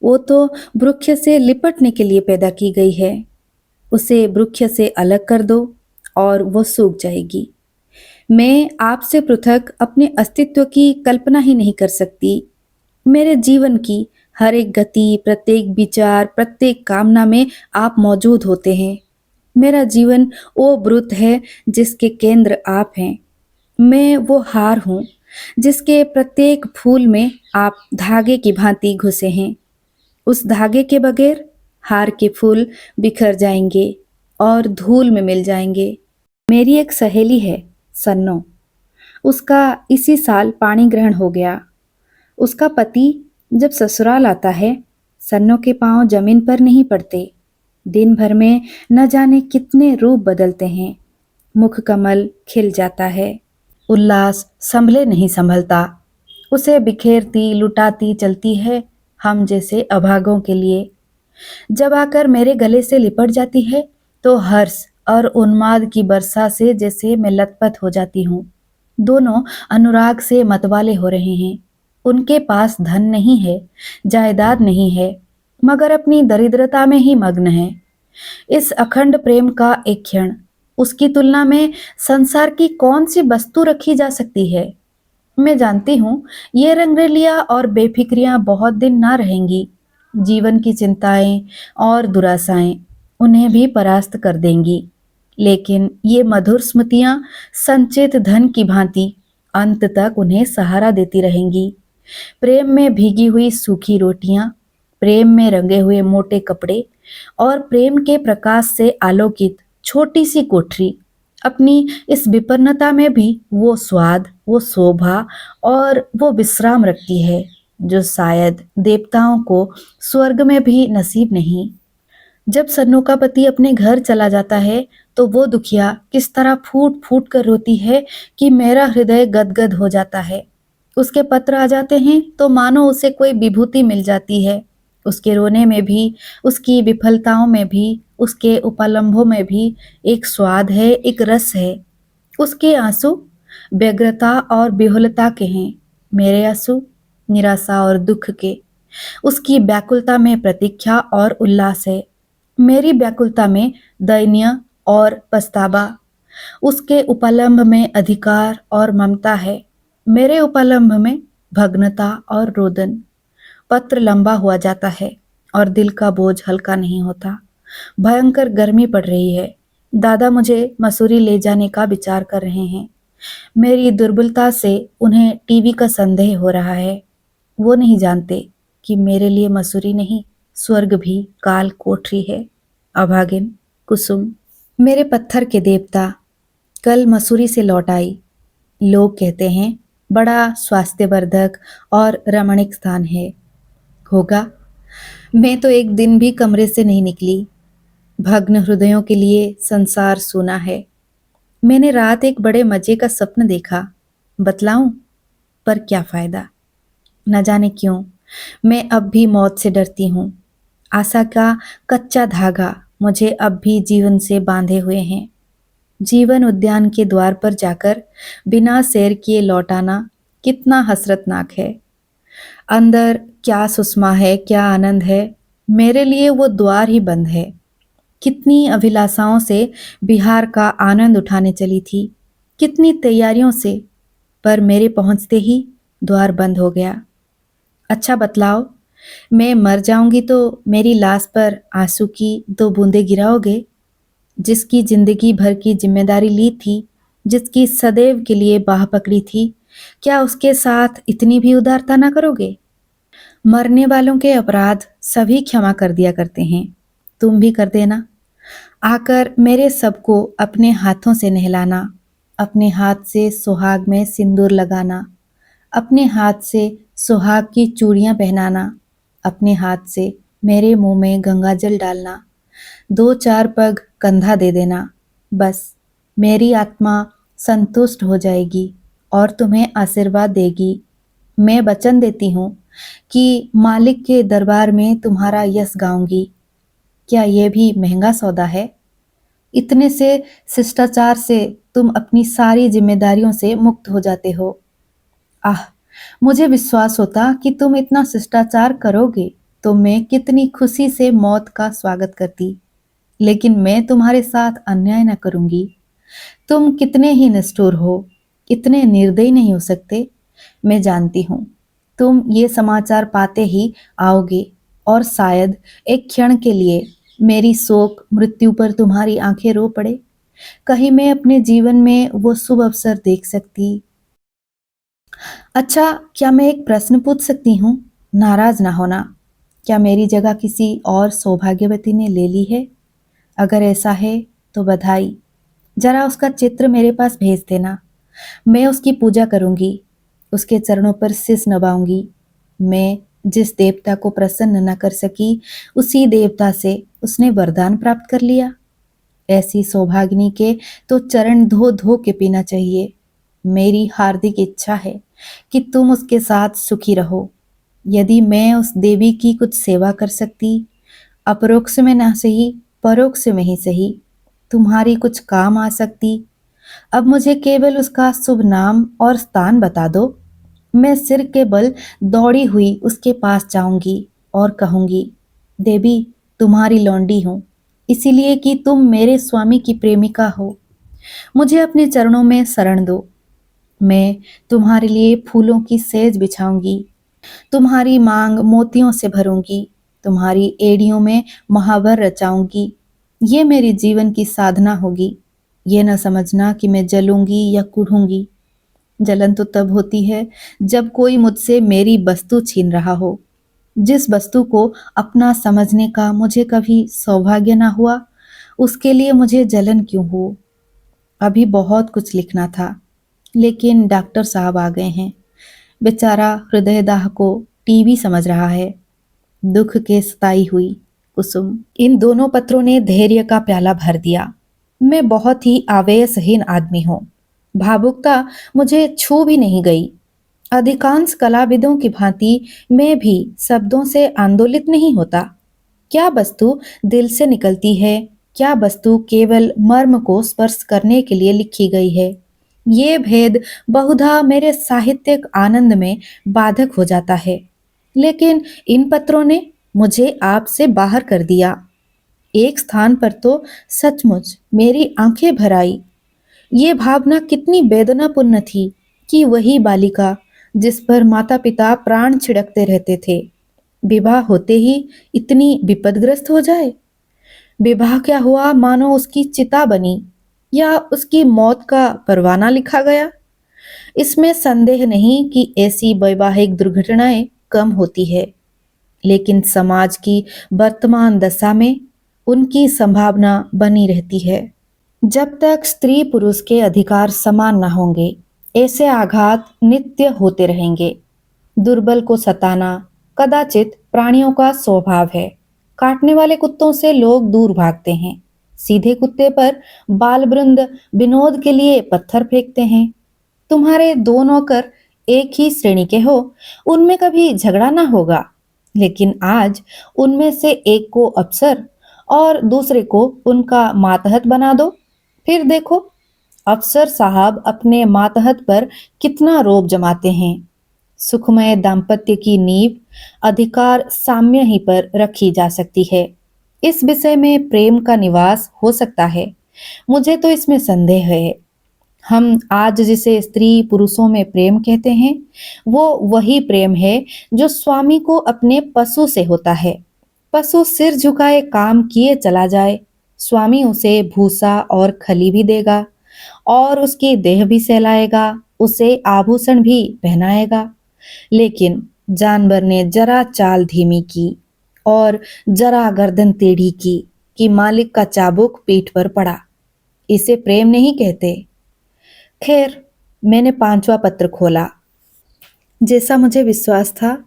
वो तो वृक्ष से लिपटने के लिए पैदा की गई है। उसे वृक्ष से अलग कर दो और वो सूख जाएगी। मैं आपसे पृथक अपने अस्तित्व की कल्पना ही नहीं कर सकती। मेरे जीवन की हर एक गति, प्रत्येक विचार, प्रत्येक कामना में आप मौजूद होते हैं। मेरा जीवन वो वृत्त है जिसके केंद्र आप हैं। मैं वो हार हूँ जिसके प्रत्येक फूल में आप धागे की भांति घुसे हैं। उस धागे के बगैर हार के फूल बिखर जाएंगे और धूल में मिल जाएंगे। मेरी एक सहेली है, सन्नो। उसका इसी साल पाणी ग्रहण हो गया। उसका पति जब ससुराल आता है, सन्नो के पांव जमीन पर नहीं पड़ते। दिन भर में न जाने कितने रूप बदलते हैं। मुख कमल खिल जाता है। उल्लास संभले नहीं संभलता। उसे बिखेरती लुटाती चलती है, हम जैसे अभागों के लिए। जब आकर मेरे गले से लिपट जाती है तो हर्ष और उन्माद की वर्षा से जैसे मैं लतपथ हो जाती हूँ। दोनों अनुराग से मतवाले हो रहे हैं। उनके पास धन नहीं है, जायदाद नहीं है, मगर अपनी दरिद्रता में ही मग्न है। इस अखंड प्रेम का एक क्षण, उसकी तुलना में संसार की कौन सी वस्तु रखी जा सकती है? मैं जानती हूँ ये रंगरेलियां और बेफिक्रियां बहुत दिन ना रहेंगी। जीवन की चिंताएं और दुराशाएं उन्हें भी परास्त कर देंगी। लेकिन ये मधुर स्मृतियां संचित धन की भांति अंत तक उन्हें सहारा देती रहेंगी। प्रेम में भीगी हुई सूखी रोटियां, प्रेम में रंगे हुए मोटे कपड़े और प्रेम के प्रकाश से आलोकित छोटी सी कोठरी, अपनी इस विपन्नता में भी वो स्वाद, वो शोभा और वो विश्राम रखती है जो शायद देवताओं को स्वर्ग में भी नसीब नहीं। जब सन्नू का पति अपने घर चला जाता है तो वो दुखिया किस तरह फूट फूट कर रोती है कि मेरा हृदय गदगद हो जाता है। उसके पत्र आ जाते हैं तो मानो उसे कोई विभूति मिल जाती है। उसके रोने में भी, उसकी विफलताओं में भी, उसके उपलम्भों में भी एक स्वाद है, एक रस है। उसके आंसू व्यग्रता और विहुलता के हैं, मेरे आंसू निराशा और दुख के। उसकी व्याकुलता में प्रतीक्षा और उल्लास है, मेरी व्याकुलता में दयनीय और पछतावा। उसके उपलम्भ में अधिकार और ममता है, मेरे उपलम्भ में भग्नता और रोदन। पत्र लंबा हुआ जाता है और दिल का बोझ हल्का नहीं होता। भयंकर गर्मी पड़ रही है। दादा मुझे मसूरी ले जाने का विचार कर रहे हैं। मेरी दुर्बलता से उन्हें टीवी का संदेह हो रहा है। वो नहीं जानते कि मेरे लिए मसूरी नहीं, स्वर्ग भी काल कोठरी है। अभागिन कुसुम, मेरे पत्थर के देवता, कल मसूरी से लौट आई। लोग कहते हैं बड़ा स्वास्थ्यवर्धक और रमणीक स्थान है। होगा। मैं तो एक दिन भी कमरे से नहीं निकली। भग्न हृदयों के लिए संसार सूना है। मैंने रात एक बड़े मजे का सपन देखा, बतलाऊं? पर क्या फायदा। न जाने क्यों मैं अब भी मौत से डरती हूँ। आशा का कच्चा धागा मुझे अब भी जीवन से बांधे हुए हैं। जीवन उद्यान के द्वार पर जाकर बिना सैर किए लौटाना कितना हसरतनाक है। अंदर क्या सुषमा है, क्या आनंद है, मेरे लिए वो द्वार ही बंद है। कितनी अभिलाषाओं से बिहार का आनंद उठाने चली थी, कितनी तैयारियों से, पर मेरे पहुंचते ही द्वार बंद हो गया। अच्छा बतलाओ, मैं मर जाऊंगी तो मेरी लाश पर आंसू की 2 बूंदें गिराओगे? जिसकी जिंदगी भर की जिम्मेदारी ली थी, जिसकी सदैव के लिए बाह पकड़ी थी, क्या उसके साथ इतनी भी उदारता ना करोगे? मरने वालों के अपराध सभी क्षमा कर दिया करते हैं, तुम भी कर देना। आकर मेरे सबको अपने हाथों से नहलाना, अपने हाथ से सुहाग में सिंदूर लगाना, अपने हाथ से सुहाग की चूड़ियां पहनाना, अपने हाथ से मेरे मुंह में गंगा जल डालना, 2-4 पग कंधा दे देना। बस मेरी आत्मा संतुष्ट हो जाएगी और तुम्हें आशीर्वाद देगी। मैं वचन देती हूँ कि मालिक के दरबार में तुम्हारा यश गाऊंगी। क्या यह भी महंगा सौदा है? इतने से शिष्टाचार से तुम अपनी सारी जिम्मेदारियों से मुक्त हो जाते हो। आह, मुझे विश्वास होता कि तुम इतना शिष्टाचार करोगे तो मैं कितनी खुशी से मौत का स्वागत करती। लेकिन मैं तुम्हारे साथ अन्याय न करूंगी। तुम कितने ही निष्ठुर हो, इतने निर्दयी नहीं हो सकते। मैं जानती हूँ तुम ये समाचार पाते ही आओगे और शायद एक क्षण के लिए मेरी शोक मृत्यु पर तुम्हारी आंखें रो पड़े। कहीं मैं अपने जीवन में वो शुभ अवसर देख सकती। अच्छा, क्या मैं एक प्रश्न पूछ सकती हूँ? नाराज ना होना। क्या मेरी जगह किसी और सौभाग्यवती ने ले ली है? अगर ऐसा है तो बधाई। जरा उसका चित्र मेरे पास भेज देना। मैं उसकी पूजा करूंगी, उसके चरणों पर शीश नवाऊंगी। मैं जिस देवता को प्रसन्न न कर सकी, उसी देवता से उसने वरदान प्राप्त कर लिया। ऐसी सौभाग्यनी के तो चरण धो धो के पीना चाहिए। मेरी हार्दिक इच्छा है कि तुम उसके साथ सुखी रहो। यदि मैं उस देवी की कुछ सेवा कर सकती, अपरोक्ष में ना सही, परोक्ष में ही सही, तुम्हारी कुछ काम आ सकती। अब मुझे केवल उसका शुभ नाम और स्थान बता दो। मैं सिर के बल दौड़ी हुई उसके पास जाऊंगी और कहूंगी, देवी, तुम्हारी लौंडी हूं, इसीलिए कि तुम मेरे स्वामी की प्रेमिका हो। मुझे अपने चरणों में शरण दो। मैं तुम्हारे लिए फूलों की सेज बिछाऊंगी, तुम्हारी मांग मोतियों से भरूंगी, तुम्हारी एड़ियों में महावर रचाऊंगी। ये मेरे जीवन की साधना होगी। ये न समझना कि मैं जलूंगी या कुढ़ूंगी। जलन तो तब होती है जब कोई मुझसे मेरी वस्तु छीन रहा हो। जिस वस्तु को अपना समझने का मुझे कभी सौभाग्य ना हुआ, उसके लिए मुझे जलन क्यों हो? अभी बहुत कुछ लिखना था, लेकिन डॉक्टर साहब आ गए हैं। बेचारा हृदयदाह को टीबी समझ रहा है। दुख के सताई हुई कुसुम। इन दोनों पत्रों ने धैर्य का प्याला भर दिया। मैं बहुत ही आवेशहीन आदमी हूँ। भावुकता मुझे छू भी नहीं गई। अधिकांश कलाविदों की भांति मैं भी शब्दों से आंदोलित नहीं होता। क्या वस्तु दिल से निकलती है, क्या वस्तु केवल मर्म को स्पर्श करने के लिए लिखी गई है, ये भेद बहुधा मेरे साहित्यिक आनंद में बाधक हो जाता है। लेकिन इन पत्रों ने मुझे आपसे बाहर कर दिया। एक स्थान पर तो सचमुच मेरी आंखें भर आई। ये भावना कितनी वेदनापूर्ण थी कि वही बालिका जिस पर माता पिता प्राण छिड़कते रहते थे, विवाह होते ही इतनी विपदग्रस्त हो जाए। विवाह क्या हुआ मानो उसकी चिता बनी या उसकी मौत का परवाना लिखा गया। इसमें संदेह नहीं कि ऐसी वैवाहिक दुर्घटनाएं कम होती है, लेकिन समाज की वर्तमान दशा में उनकी संभावना बनी रहती है। जब तक स्त्री पुरुष के अधिकार समान न होंगे, ऐसे आघात नित्य होते रहेंगे। दुर्बल को सताना कदाचित प्राणियों का स्वभाव है। काटने वाले कुत्तों से लोग दूर भागते हैं। सीधे कुत्ते पर बाल वृंद विनोद के लिए पत्थर फेंकते हैं। तुम्हारे दो नौकर एक ही श्रेणी के हो, उनमें कभी झगड़ा ना होगा। लेकिन आज उनमें से एक को अफसर और दूसरे को उनका मातहत बना दो। फिर देखो अफसर साहब अपने मातहत पर कितना रोब जमाते हैं। सुखमय दाम्पत्य की नींव अधिकार साम्य ही पर रखी जा सकती है। इस विषय में प्रेम का निवास हो सकता है, मुझे तो इसमें संदेह है। हम आज जिसे स्त्री पुरुषों में प्रेम कहते हैं, वो वही प्रेम है जो स्वामी को अपने पशु से होता है। पशु सिर झुकाए काम किए चला जाए, स्वामी उसे भूसा और खली भी देगा और उसकी देह भी सहलाएगा, उसे आभूषण भी पहनाएगा। लेकिन जानवर ने जरा चाल धीमी की और जरा गर्दन टेढ़ी की कि मालिक का चाबुक पीठ पर पड़ा। इसे प्रेम नहीं कहते। खैर, मैंने पांचवा पत्र खोला। जैसा मुझे विश्वास था,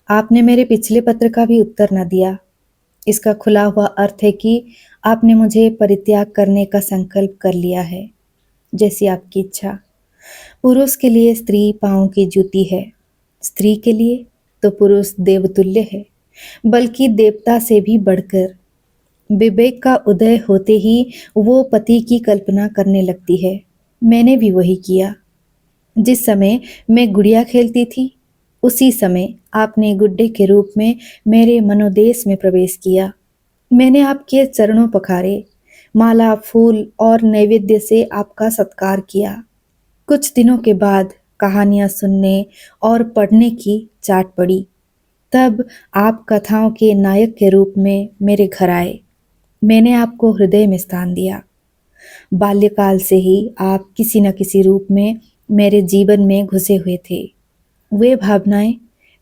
आपने मेरे पिछले पत्र का भी उत्तर न दिया। इसका खुला हुआ अर्थ है कि आपने मुझे परित्याग करने का संकल्प कर लिया है। जैसी आपकी इच्छा। पुरुष के लिए स्त्री पाँव की जूती है, स्त्री के लिए तो पुरुष देवतुल्य है, बल्कि देवता से भी बढ़कर। विवेक का उदय होते ही वो पति की कल्पना करने लगती है। मैंने भी वही किया। जिस समय मैं गुड़िया खेलती थी, उसी समय आपने गुड्डे के रूप में मेरे मनोदेश में प्रवेश किया। मैंने आपके चरणों पखारे, माला, फूल और नैवेद्य से आपका सत्कार किया। कुछ दिनों के बाद कहानियां सुनने और पढ़ने की चाट पड़ी। तब आप कथाओं के नायक के रूप में मेरे घर आए। मैंने आपको हृदय में स्थान दिया। बाल्यकाल से ही आप किसी न किसी रूप में मेरे जीवन में घुसे हुए थे। वे भावनाएं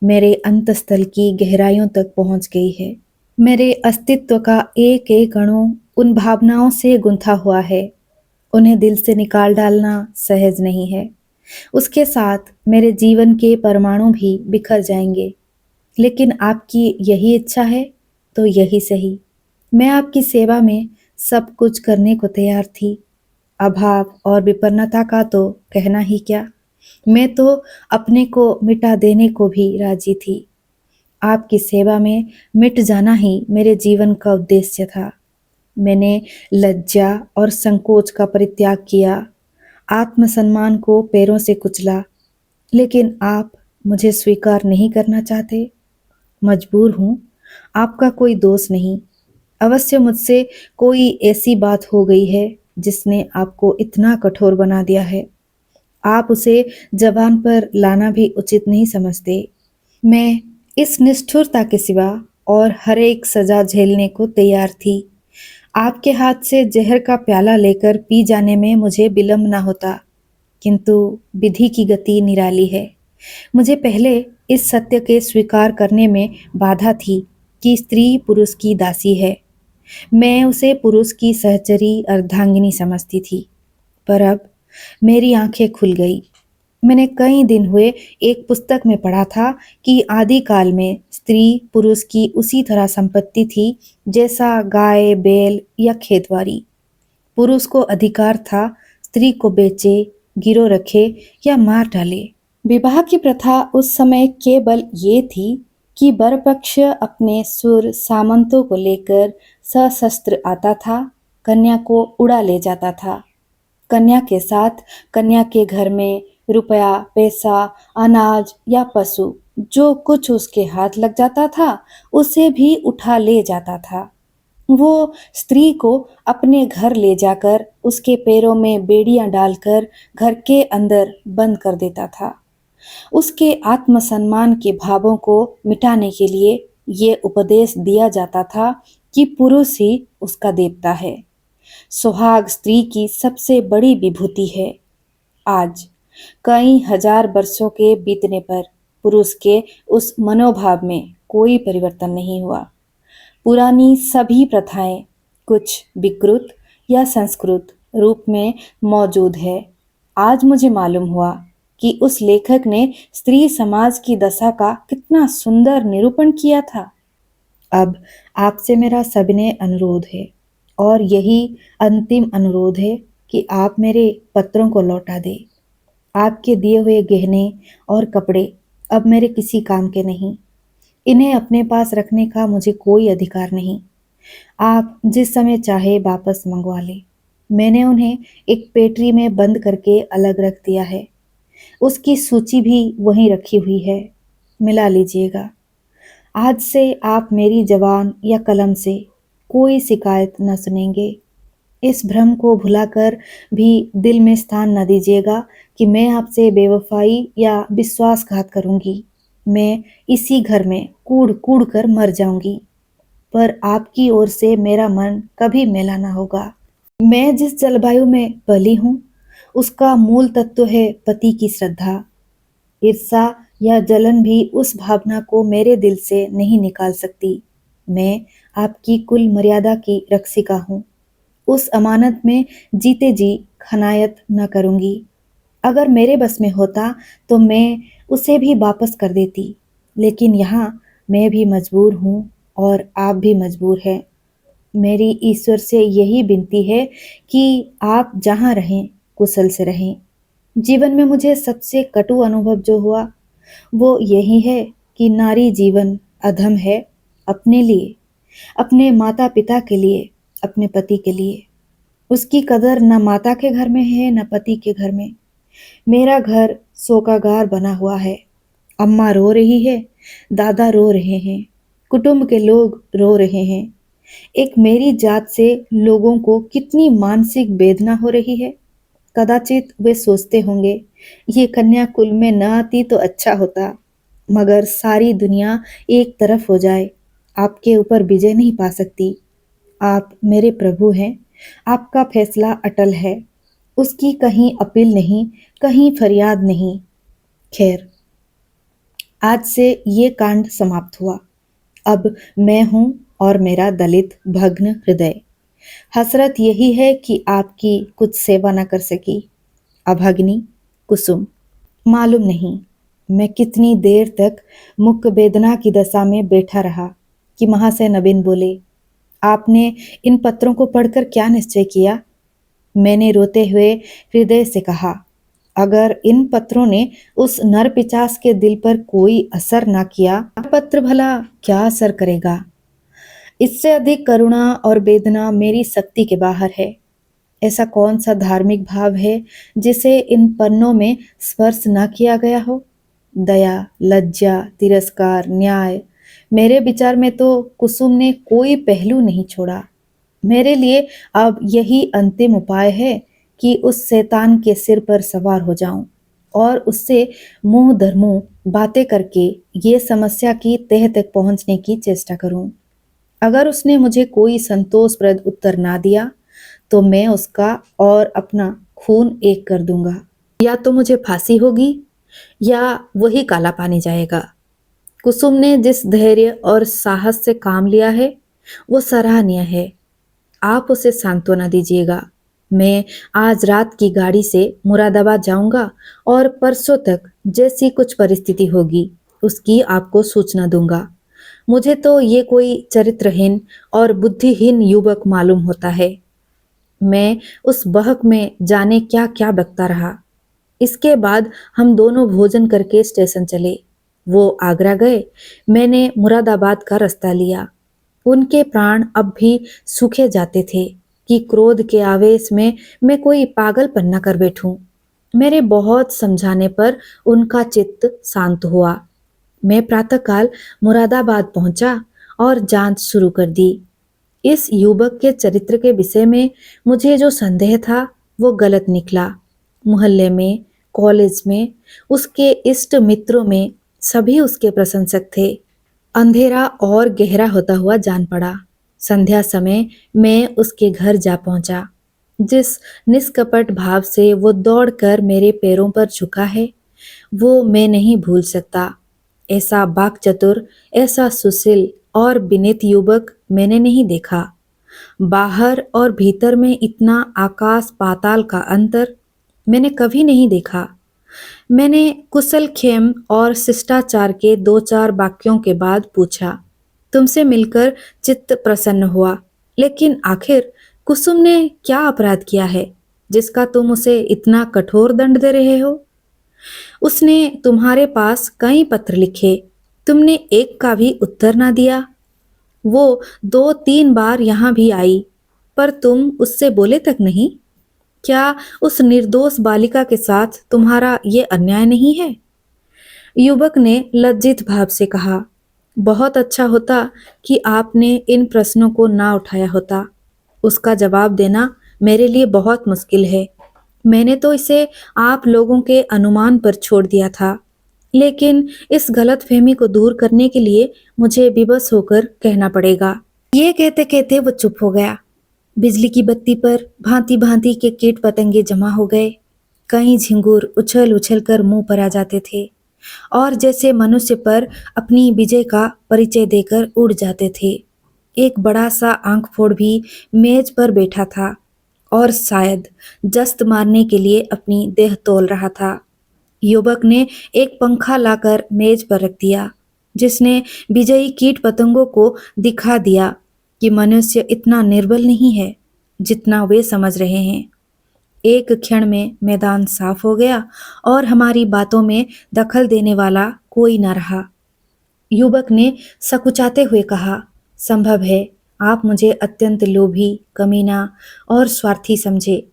मेरे अंतस्थल की गहराइयों तक पहुंच गई है। मेरे अस्तित्व का एक एक अणु उन भावनाओं से गुंथा हुआ है। उन्हें दिल से निकाल डालना सहज नहीं है। उसके साथ मेरे जीवन के परमाणु भी बिखर जाएंगे। लेकिन आपकी यही इच्छा है तो यही सही। मैं आपकी सेवा में सब कुछ करने को तैयार थी। अभाव और विपन्नता का तो कहना ही क्या। मैं तो अपने को मिटा देने को भी राजी थी। आपकी सेवा में मिट जाना ही मेरे जीवन का उद्देश्य था। मैंने लज्जा और संकोच का परित्याग किया, आत्मसम्मान को पैरों से कुचला। लेकिन आप मुझे स्वीकार नहीं करना चाहते। मजबूर हूँ, आपका कोई दोष नहीं। अवश्य मुझसे कोई ऐसी बात हो गई है जिसने आपको इतना कठोर बना दिया है। आप उसे जबान पर लाना भी उचित नहीं समझते। मैं इस निष्ठुरता के सिवा और हर एक सजा झेलने को तैयार थी। आपके हाथ से जहर का प्याला लेकर पी जाने में मुझे विलंब ना होता, किंतु विधि की गति निराली है। मुझे पहले इस सत्य के स्वीकार करने में बाधा थी कि स्त्री पुरुष की दासी है। मैं उसे पुरुष की सहचरी अर्धांगिनी समझती थी। पर अब मेरी आंखें खुल गई। मैंने कई दिन हुए एक पुस्तक में पढ़ा था कि आदिकाल में स्त्री पुरुष की उसी तरह संपत्ति थी जैसा गाय, बैल या खेतवारी। पुरुष को अधिकार था स्त्री को बेचे, गिरो रखे या मार डाले। विवाह की प्रथा उस समय केवल ये थी कि वर पक्ष अपने सुर सामंतों को लेकर सशस्त्र आता था, कन्या को उड़ा ले जाता था। कन्या के साथ कन्या के घर में रुपया, पैसा, अनाज या पशु जो कुछ उसके हाथ लग जाता था, उसे भी उठा ले जाता था। वो स्त्री को अपने घर ले जाकर उसके पैरों में बेड़ियां डालकर घर के अंदर बंद कर देता था। उसके आत्मसम्मान के भावों को मिटाने के लिए ये उपदेश दिया जाता था कि पुरुष ही उसका देवता है। सुहाग स्त्री की सबसे बड़ी विभूति है। आज कई हजार वर्षों के बीतने पर पुरुष के उस मनोभाव में कोई परिवर्तन नहीं हुआ। पुरानी सभी प्रथाएं कुछ विकृत या संस्कृत रूप में मौजूद है। आज मुझे मालूम हुआ कि उस लेखक ने स्त्री समाज की दशा का कितना सुंदर निरूपण किया था। अब आपसे मेरा सविनय अनुरोध है और यही अंतिम अनुरोध है कि आप मेरे पत्रों को लौटा दें। आपके दिए हुए गहने और कपड़े अब मेरे किसी काम के नहीं। इन्हें अपने पास रखने का मुझे कोई अधिकार नहीं। आप जिस समय चाहे वापस मंगवा लें। मैंने उन्हें एक पेटरी में बंद करके अलग रख दिया है। उसकी सूची भी वहीं रखी हुई है, मिला लीजिएगा। आज से आप मेरी जबान या कलम से कोई शिकायत न सुनेंगे। इस भ्रम को भुलाकर भी दिल में स्थान न दीजिएगा कि मैं आपसे बेवफाई या विश्वासघात करूंगी। मैं इसी घर में कूड़ कूड़ कर मर जाऊंगी, पर आपकी ओर से मेरा मन कभी मेला ना होगा। मैं जिस जलवायु में पली हूँ, उसका मूल तत्व है पति की श्रद्धा। ईर्षा या जलन भी उस भावना को मेरे दिल से नहीं निकाल सकती। मैं आपकी कुल मर्यादा की रक्षिका हूँ। उस अमानत में जीते जी खनायत न करूंगी। अगर मेरे बस में होता तो मैं उसे भी वापस कर देती, लेकिन यहाँ मैं भी मजबूर हूँ और आप भी मजबूर हैं। मेरी ईश्वर से यही विनती है कि आप जहाँ रहें कुशल से रहें। जीवन में मुझे सबसे कटु अनुभव जो हुआ वो यही है कि नारी जीवन अधम है अपने लिए, अपने माता पिता के लिए, अपने पति के लिए। उसकी कदर न माता के घर में है न पति के घर में। मेरा घर शोकागार बना हुआ है। अम्मा रो रही है, दादा रो रहे हैं, कुटुंब के लोग रो रहे हैं। एक मेरी जात से लोगों को कितनी मानसिक वेदना हो रही है। कदाचित वे सोचते होंगे ये कन्या कुल में न आती तो अच्छा होता, मगर सारी दुनिया एक तरफ हो जाए आपके ऊपर विजय नहीं पा सकती। आप मेरे प्रभु हैं, आपका फैसला अटल है, उसकी कहीं अपील नहीं, कहीं फरियाद नहीं। खैर, आज से ये कांड समाप्त हुआ। अब मैं हूं और मेरा दलित भग्न हृदय। हसरत यही है कि आपकी कुछ सेवा न कर सकी। अभगिनी कुसुम। मालूम नहीं मैं कितनी देर तक मुख वेदना की दशा में बैठा रहा कि महाशय नवीन बोले, आपने इन पत्रों को पढ़कर क्या निश्चय किया? मैंने रोते हुए हृदय से कहा, अगर इन पत्रों ने उस नर पिशाच के दिल पर कोई असर ना किया, पत्र भला क्या असर करेगा? इससे अधिक करुणा और वेदना मेरी शक्ति के बाहर है। ऐसा कौन सा धार्मिक भाव है जिसे इन पन्नों में स्पर्श न किया गया हो? दया, लज्जा, तिरस्कार, न्याय, मेरे विचार में तो कुसुम ने कोई पहलू नहीं छोड़ा। मेरे लिए अब यही अंतिम उपाय है कि उस शैतान के सिर पर सवार हो जाऊं और उससे मुंह दर मुंह बातें करके ये समस्या की तह तक पहुंचने की चेष्टा करूं। अगर उसने मुझे कोई संतोषप्रद उत्तर ना दिया तो मैं उसका और अपना खून एक कर दूंगा। या तो मुझे फांसी होगी या वही काला पानी जाएगा। कुसुम ने जिस धैर्य और साहस से काम लिया है वो सराहनीय है। आप उसे सांत्वना दीजिएगा। मैं आज रात की गाड़ी से मुरादाबाद जाऊंगा और परसों तक जैसी कुछ परिस्थिति होगी उसकी आपको सूचना दूंगा। मुझे तो ये कोई चरित्रहीन और बुद्धिहीन युवक मालूम होता है। मैं उस बहक में जाने क्या क्या बकता रहा। इसके बाद हम दोनों भोजन करके स्टेशन चले। वो आगरा गए, मैंने मुरादाबाद का रास्ता लिया। उनके प्राण अब भी सूखे जाते थे कि क्रोध के आवेश में मैं कोई पागलपन न कर बैठूं। मेरे बहुत समझाने पर उनका चित्त शांत हुआ। मैं प्रातःकाल मुरादाबाद पहुंचा और जांच शुरू कर दी। इस युवक के चरित्र के विषय में मुझे जो संदेह था वो गलत निकला। मोहल्ले में, कॉलेज में, उसके इष्ट मित्रों में सभी उसके प्रशंसक थे। अंधेरा और गहरा होता हुआ जान पड़ा। संध्या समय मैं उसके घर जा पहुंचा। जिस निष्कपट भाव से वो दौड़कर मेरे पैरों पर झुका है वो मैं नहीं भूल सकता। ऐसा वाक्चतुर, ऐसा सुशील और विनीत युवक मैंने नहीं देखा। बाहर और भीतर में इतना आकाश पाताल का अंतर मैंने कभी नहीं देखा। मैंने कुशल क्षेम और शिष्टाचार के दो चार वाक्यों के बाद पूछा, तुमसे मिलकर चित्त प्रसन्न हुआ, लेकिन आखिर कुसुम ने क्या अपराध किया है जिसका तुम उसे इतना कठोर दंड दे रहे हो? उसने तुम्हारे पास कई पत्र लिखे, तुमने एक का भी उत्तर ना दिया। वो 2-3 बार यहाँ भी आई, पर तुम उससे बोले तक नहीं। क्या उस निर्दोष बालिका के साथ तुम्हारा ये अन्याय नहीं है? युवक ने लज्जित भाव से कहा, बहुत अच्छा होता कि आपने इन प्रश्नों को ना उठाया होता। उसका जवाब देना मेरे लिए बहुत मुश्किल है। मैंने तो इसे आप लोगों के अनुमान पर छोड़ दिया था, लेकिन इस गलतफहमी को दूर करने के लिए मुझे विवश होकर कहना पड़ेगा। ये कहते कहते वो चुप हो गया। बिजली की बत्ती पर भांति भांति के कीट पतंगे जमा हो गए। कई झिंगुर उछल उछल कर मुंह पर आ जाते थे और जैसे मनुष्य पर अपनी विजय का परिचय देकर उड़ जाते थे। एक बड़ा सा आंख फोड़ भी मेज पर बैठा था और शायद जस्त मारने के लिए अपनी देह तोल रहा था। युवक ने एक पंखा लाकर मेज पर रख दिया, जिसने विजयी कीट पतंगों को दिखा दिया कि मनुष्य इतना निर्बल नहीं है जितना वे समझ रहे हैं। एक क्षण में मैदान साफ हो गया और हमारी बातों में दखल देने वाला कोई न रहा। युवक ने सकुचाते हुए कहा, संभव है आप मुझे अत्यंत लोभी, कमीना और स्वार्थी समझे,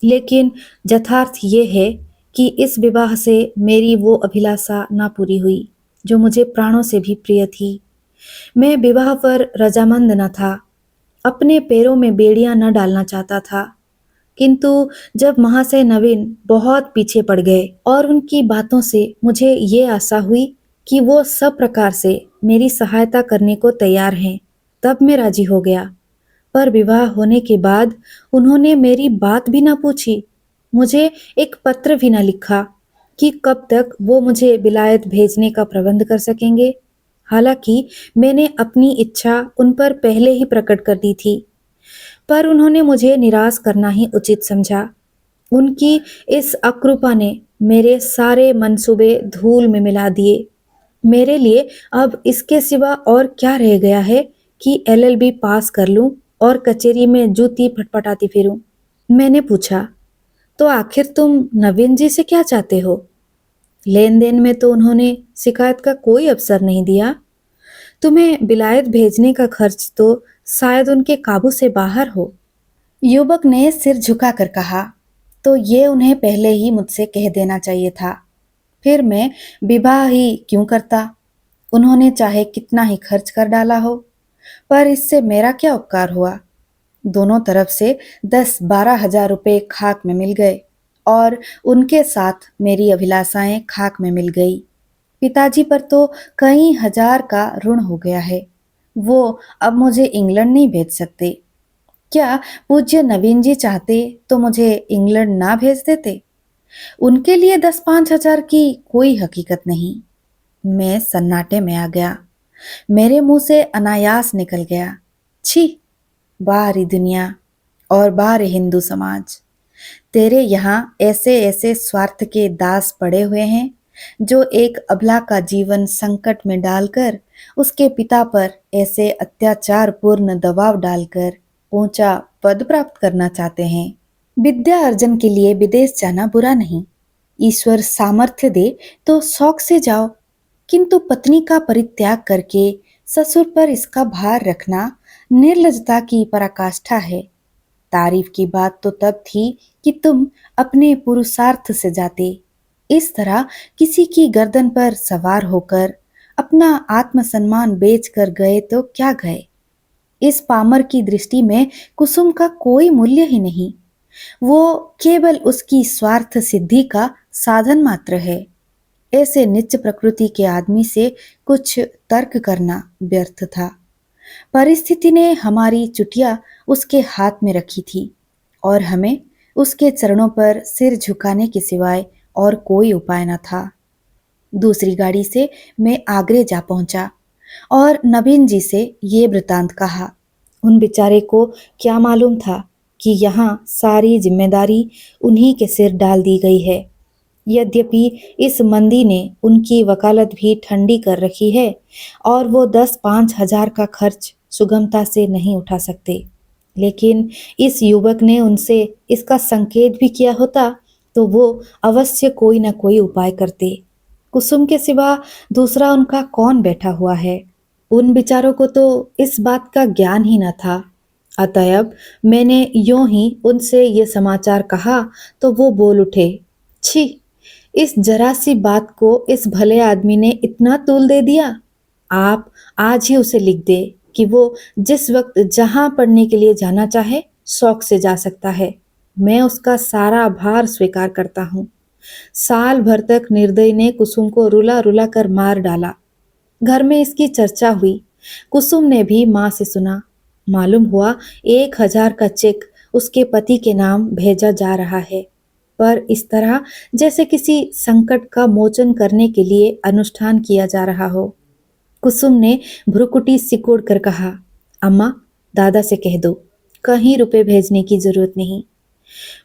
लेकिन यथार्थ ये है कि इस विवाह से मेरी वो अभिलाषा ना पूरी हुई जो मुझे प्राणों से भी प्रिय थी। मैं विवाह पर रजामंद न था, अपने पैरों में बेड़ियां न डालना चाहता था, किंतु जब महाशय नवीन बहुत पीछे पड़ गए और उनकी बातों से मुझे ये आशा हुई कि वो सब प्रकार से मेरी सहायता करने को तैयार हैं, तब मैं राजी हो गया। पर विवाह होने के बाद उन्होंने मेरी बात भी ना पूछी, मुझे एक पत्र भी ना लिखा कि कब तक वो मुझे विलायत भेजने का प्रबंध कर सकेंगे। हालांकि मैंने अपनी इच्छा उन पर पहले ही प्रकट कर दी थी, पर उन्होंने मुझे निराश करना ही उचित समझा। उनकी इस अक्रूरता ने मेरे सारे मंसूबे धूल में मिला दिए। मेरे लिए अब इसके सिवा और क्या रह गया है कि एलएलबी पास कर लूं और कचेरी में जूती फटफटाती फिरूं। मैंने पूछा, तो आखिर तुम नवीन जी से क्या चाहते हो? लेन देन में तो उन्होंने शिकायत का कोई अवसर नहीं दिया। तुम्हें विलायत भेजने का खर्च तो शायद उनके काबू से बाहर हो। युवक ने सिर झुकाकर कहा, तो ये उन्हें पहले ही मुझसे कह देना चाहिए था। फिर मैं विवाह ही क्यों करता? उन्होंने चाहे कितना ही खर्च कर डाला हो, पर इससे मेरा क्या उपकार हुआ? दोनों तरफ से 10-12 हजार रुपए खाक में मिल गए और उनके साथ मेरी अभिलाषाएं खाक में मिल गई। पिताजी पर तो कई हजार का ऋण हो गया है। वो अब मुझे इंग्लैंड नहीं भेज सकते। क्या पूज्य नवीन जी चाहते तो मुझे इंग्लैंड ना भेज देते? उनके लिए 10-5 हजार की कोई हकीकत नहीं। मैं सन्नाटे में आ गया। मेरे मुंह से अनायास निकल गया, छी! बाहरी दुनिया और बाहरी हिंदू समाज, तेरे यहाँ ऐसे ऐसे स्वार्थ के दास पड़े हुए हैं जो एक अबला का जीवन संकट में डालकर उसके पिता पर ऐसे अत्याचार पूर्ण दबाव डालकर ऊंचा पद प्राप्त करना चाहते हैं। विद्या अर्जन के लिए विदेश जाना बुरा नहीं, ईश्वर सामर्थ्य दे तो शौक से जाओ, किंतु पत्नी का परित्याग करके ससुर पर इसका भार रखना निर्लजता की पराकाष्ठा है। तारीफ की बात तो तब थी कि तुम अपने पुरुषार्थ से जाते। इस तरह किसी की गर्दन पर सवार होकर अपना आत्मसम्मान बेच कर गए तो क्या गए? इस पामर की दृष्टि में कुसुम का कोई मूल्य ही नहीं। वो केवल उसकी स्वार्थ सिद्धि का साधन मात्र है। ऐसे नीच प्रकृति के आदमी से कुछ तर्क करना व्यर्थ था। परिस्थिति ने हमारी चुटिया उसके हाथ में रखी थी और हमें उसके चरणों पर सिर झुकाने के सिवाय और कोई उपाय न था। दूसरी गाड़ी से मैं आगरे जा पहुंचा और नवीन जी से ये वृतांत कहा। उन बेचारे को क्या मालूम था कि यहाँ सारी जिम्मेदारी उन्हीं के सिर डाल दी गई है। यद्यपि इस मंदी ने उनकी वकालत भी ठंडी कर रखी है और वो 10-5 हजार का खर्च सुगमता से नहीं उठा सकते, लेकिन इस युवक ने उनसे इसका संकेत भी किया होता तो वो अवश्य कोई न कोई उपाय करते। कुसुम के सिवा दूसरा उनका कौन बैठा हुआ है? उन बिचारों को तो इस बात का ज्ञान ही न था। अतएव मैंने यूं ही उनसे ये समाचार कहा तो वो बोल उठे, छी! इस जरा सी बात को इस भले आदमी ने इतना तूल दे दिया। आप आज ही उसे लिख दे कि वो जिस वक्त जहां पढ़ने के लिए जाना चाहे शौक से जा सकता है। मैं उसका सारा भार स्वीकार करता हूँ। साल भर तक निर्दयी ने कुसुम को रुला रुला कर मार डाला। घर में इसकी चर्चा हुई। कुसुम ने भी माँ से सुना। मालूम हुआ 1 हजार का चेक उसके पति के नाम भेजा जा रहा है, पर इस तरह जैसे किसी संकट का मोचन करने के लिए अनुष्ठान किया जा रहा हो। कुसुम ने भ्रुकुटी सिकोड़ कर कहा, अम्मा, दादा से कह दो, कहीं रुपए भेजने की जरूरत नहीं।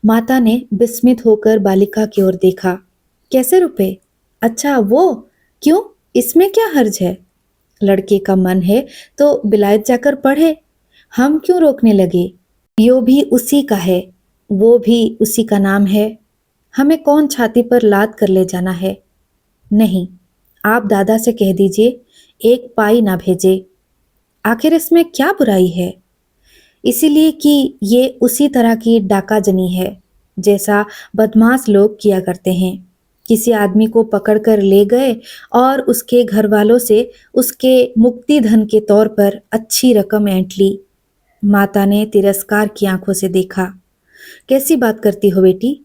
माता ने विस्मित होकर बालिका की ओर देखा। कैसे रुपए? अच्छा वो, क्यों, इसमें क्या हर्ज है? लड़के का मन है तो बिलायत जाकर पढ़े, हम क्यों रोकने लगे? यो भी उसी का है। वो भी उसी का नाम है। हमें कौन छाती पर लाद कर ले जाना है? नहीं, आप दादा से कह दीजिए, एक पाई ना भेजे। आखिर इसमें क्या बुराई है? इसीलिए कि ये उसी तरह की डाकाजनी है जैसा बदमाश लोग किया करते हैं। किसी आदमी को पकड़कर ले गए और उसके घर वालों से उसके मुक्ति धन के तौर पर अच्छी रकम ऐंठ ली। माता ने तिरस्कार की आंखों से देखा। कैसी बात करती हो बेटी?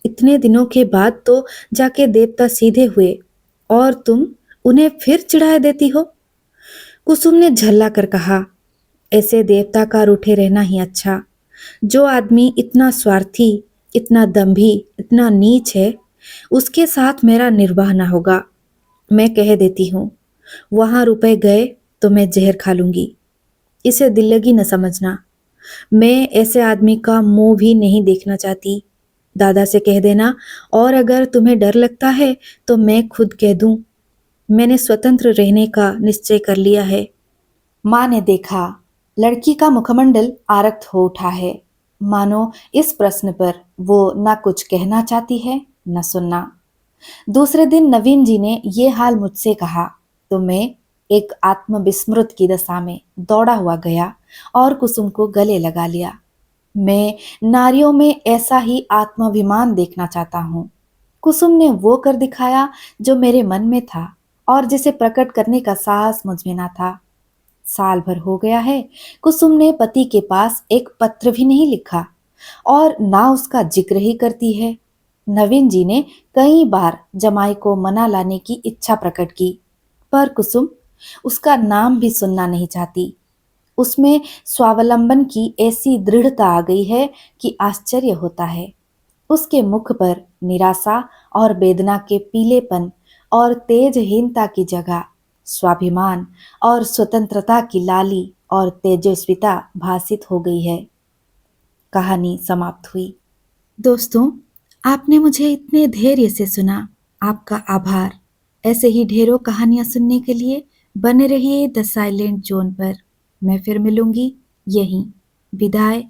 इतने दिनों के बाद तो जाके देवता सीधे हुए और तुम उन्हें फिर चिढ़ाए देती हो। कुसुम ने झल्ला कर कहा, ऐसे देवता का रूठे रहना ही अच्छा। जो आदमी इतना स्वार्थी, इतना दंभी, इतना नीच है, उसके साथ मेरा निर्वाह ना होगा। मैं कह देती हूँ, वहां रुपए गए तो मैं जहर खा लूंगी। इसे दिल लगी न समझना। मैं ऐसे आदमी का मुंह भी नहीं देखना चाहती। दादा से कह देना, और अगर तुम्हें डर लगता है तो मैं खुद कह दूं। मैंने स्वतंत्र रहने का निश्चय कर लिया है। माँ ने देखा, लड़की का मुखमंडल आरक्त हो उठा है, मानो इस प्रश्न पर वो ना कुछ कहना चाहती है न सुनना। दूसरे दिन नवीन जी ने ये हाल मुझसे कहा तो मैं एक आत्मविस्मृत की दशा में दौड़ा हुआ गया और कुसुम को गले लगा लिया। मैं नारियों में ऐसा ही आत्माभिमान देखना चाहता हूँ। कुसुम ने वो कर दिखाया जो मेरे मन में था और जिसे प्रकट करने का साहस मुझ में ना था। साल भर हो गया है, कुसुम ने पति के पास एक पत्र भी नहीं लिखा और ना उसका जिक्र ही करती है। नवीन जी ने कई बार जमाई को मना लाने की इच्छा प्रकट की, पर कुसुम उसका नाम भी सुनना नहीं चाहती। उसमें स्वावलंबन की ऐसी दृढ़ता आ गई है कि आश्चर्य होता है। उसके मुख पर निराशा और वेदना के पीलेपन और तेजहीनता की जगह स्वाभिमान और स्वतंत्रता की लाली और तेजस्विता भासित हो गई है। कहानी समाप्त हुई। दोस्तों, आपने मुझे इतने धैर्य से सुना, आपका आभार। ऐसे ही ढेरों कहानियां सुनने के लिए बने रहिए द साइलेंट जोन पर। मैं फिर मिलूंगी यहीं। विदाई।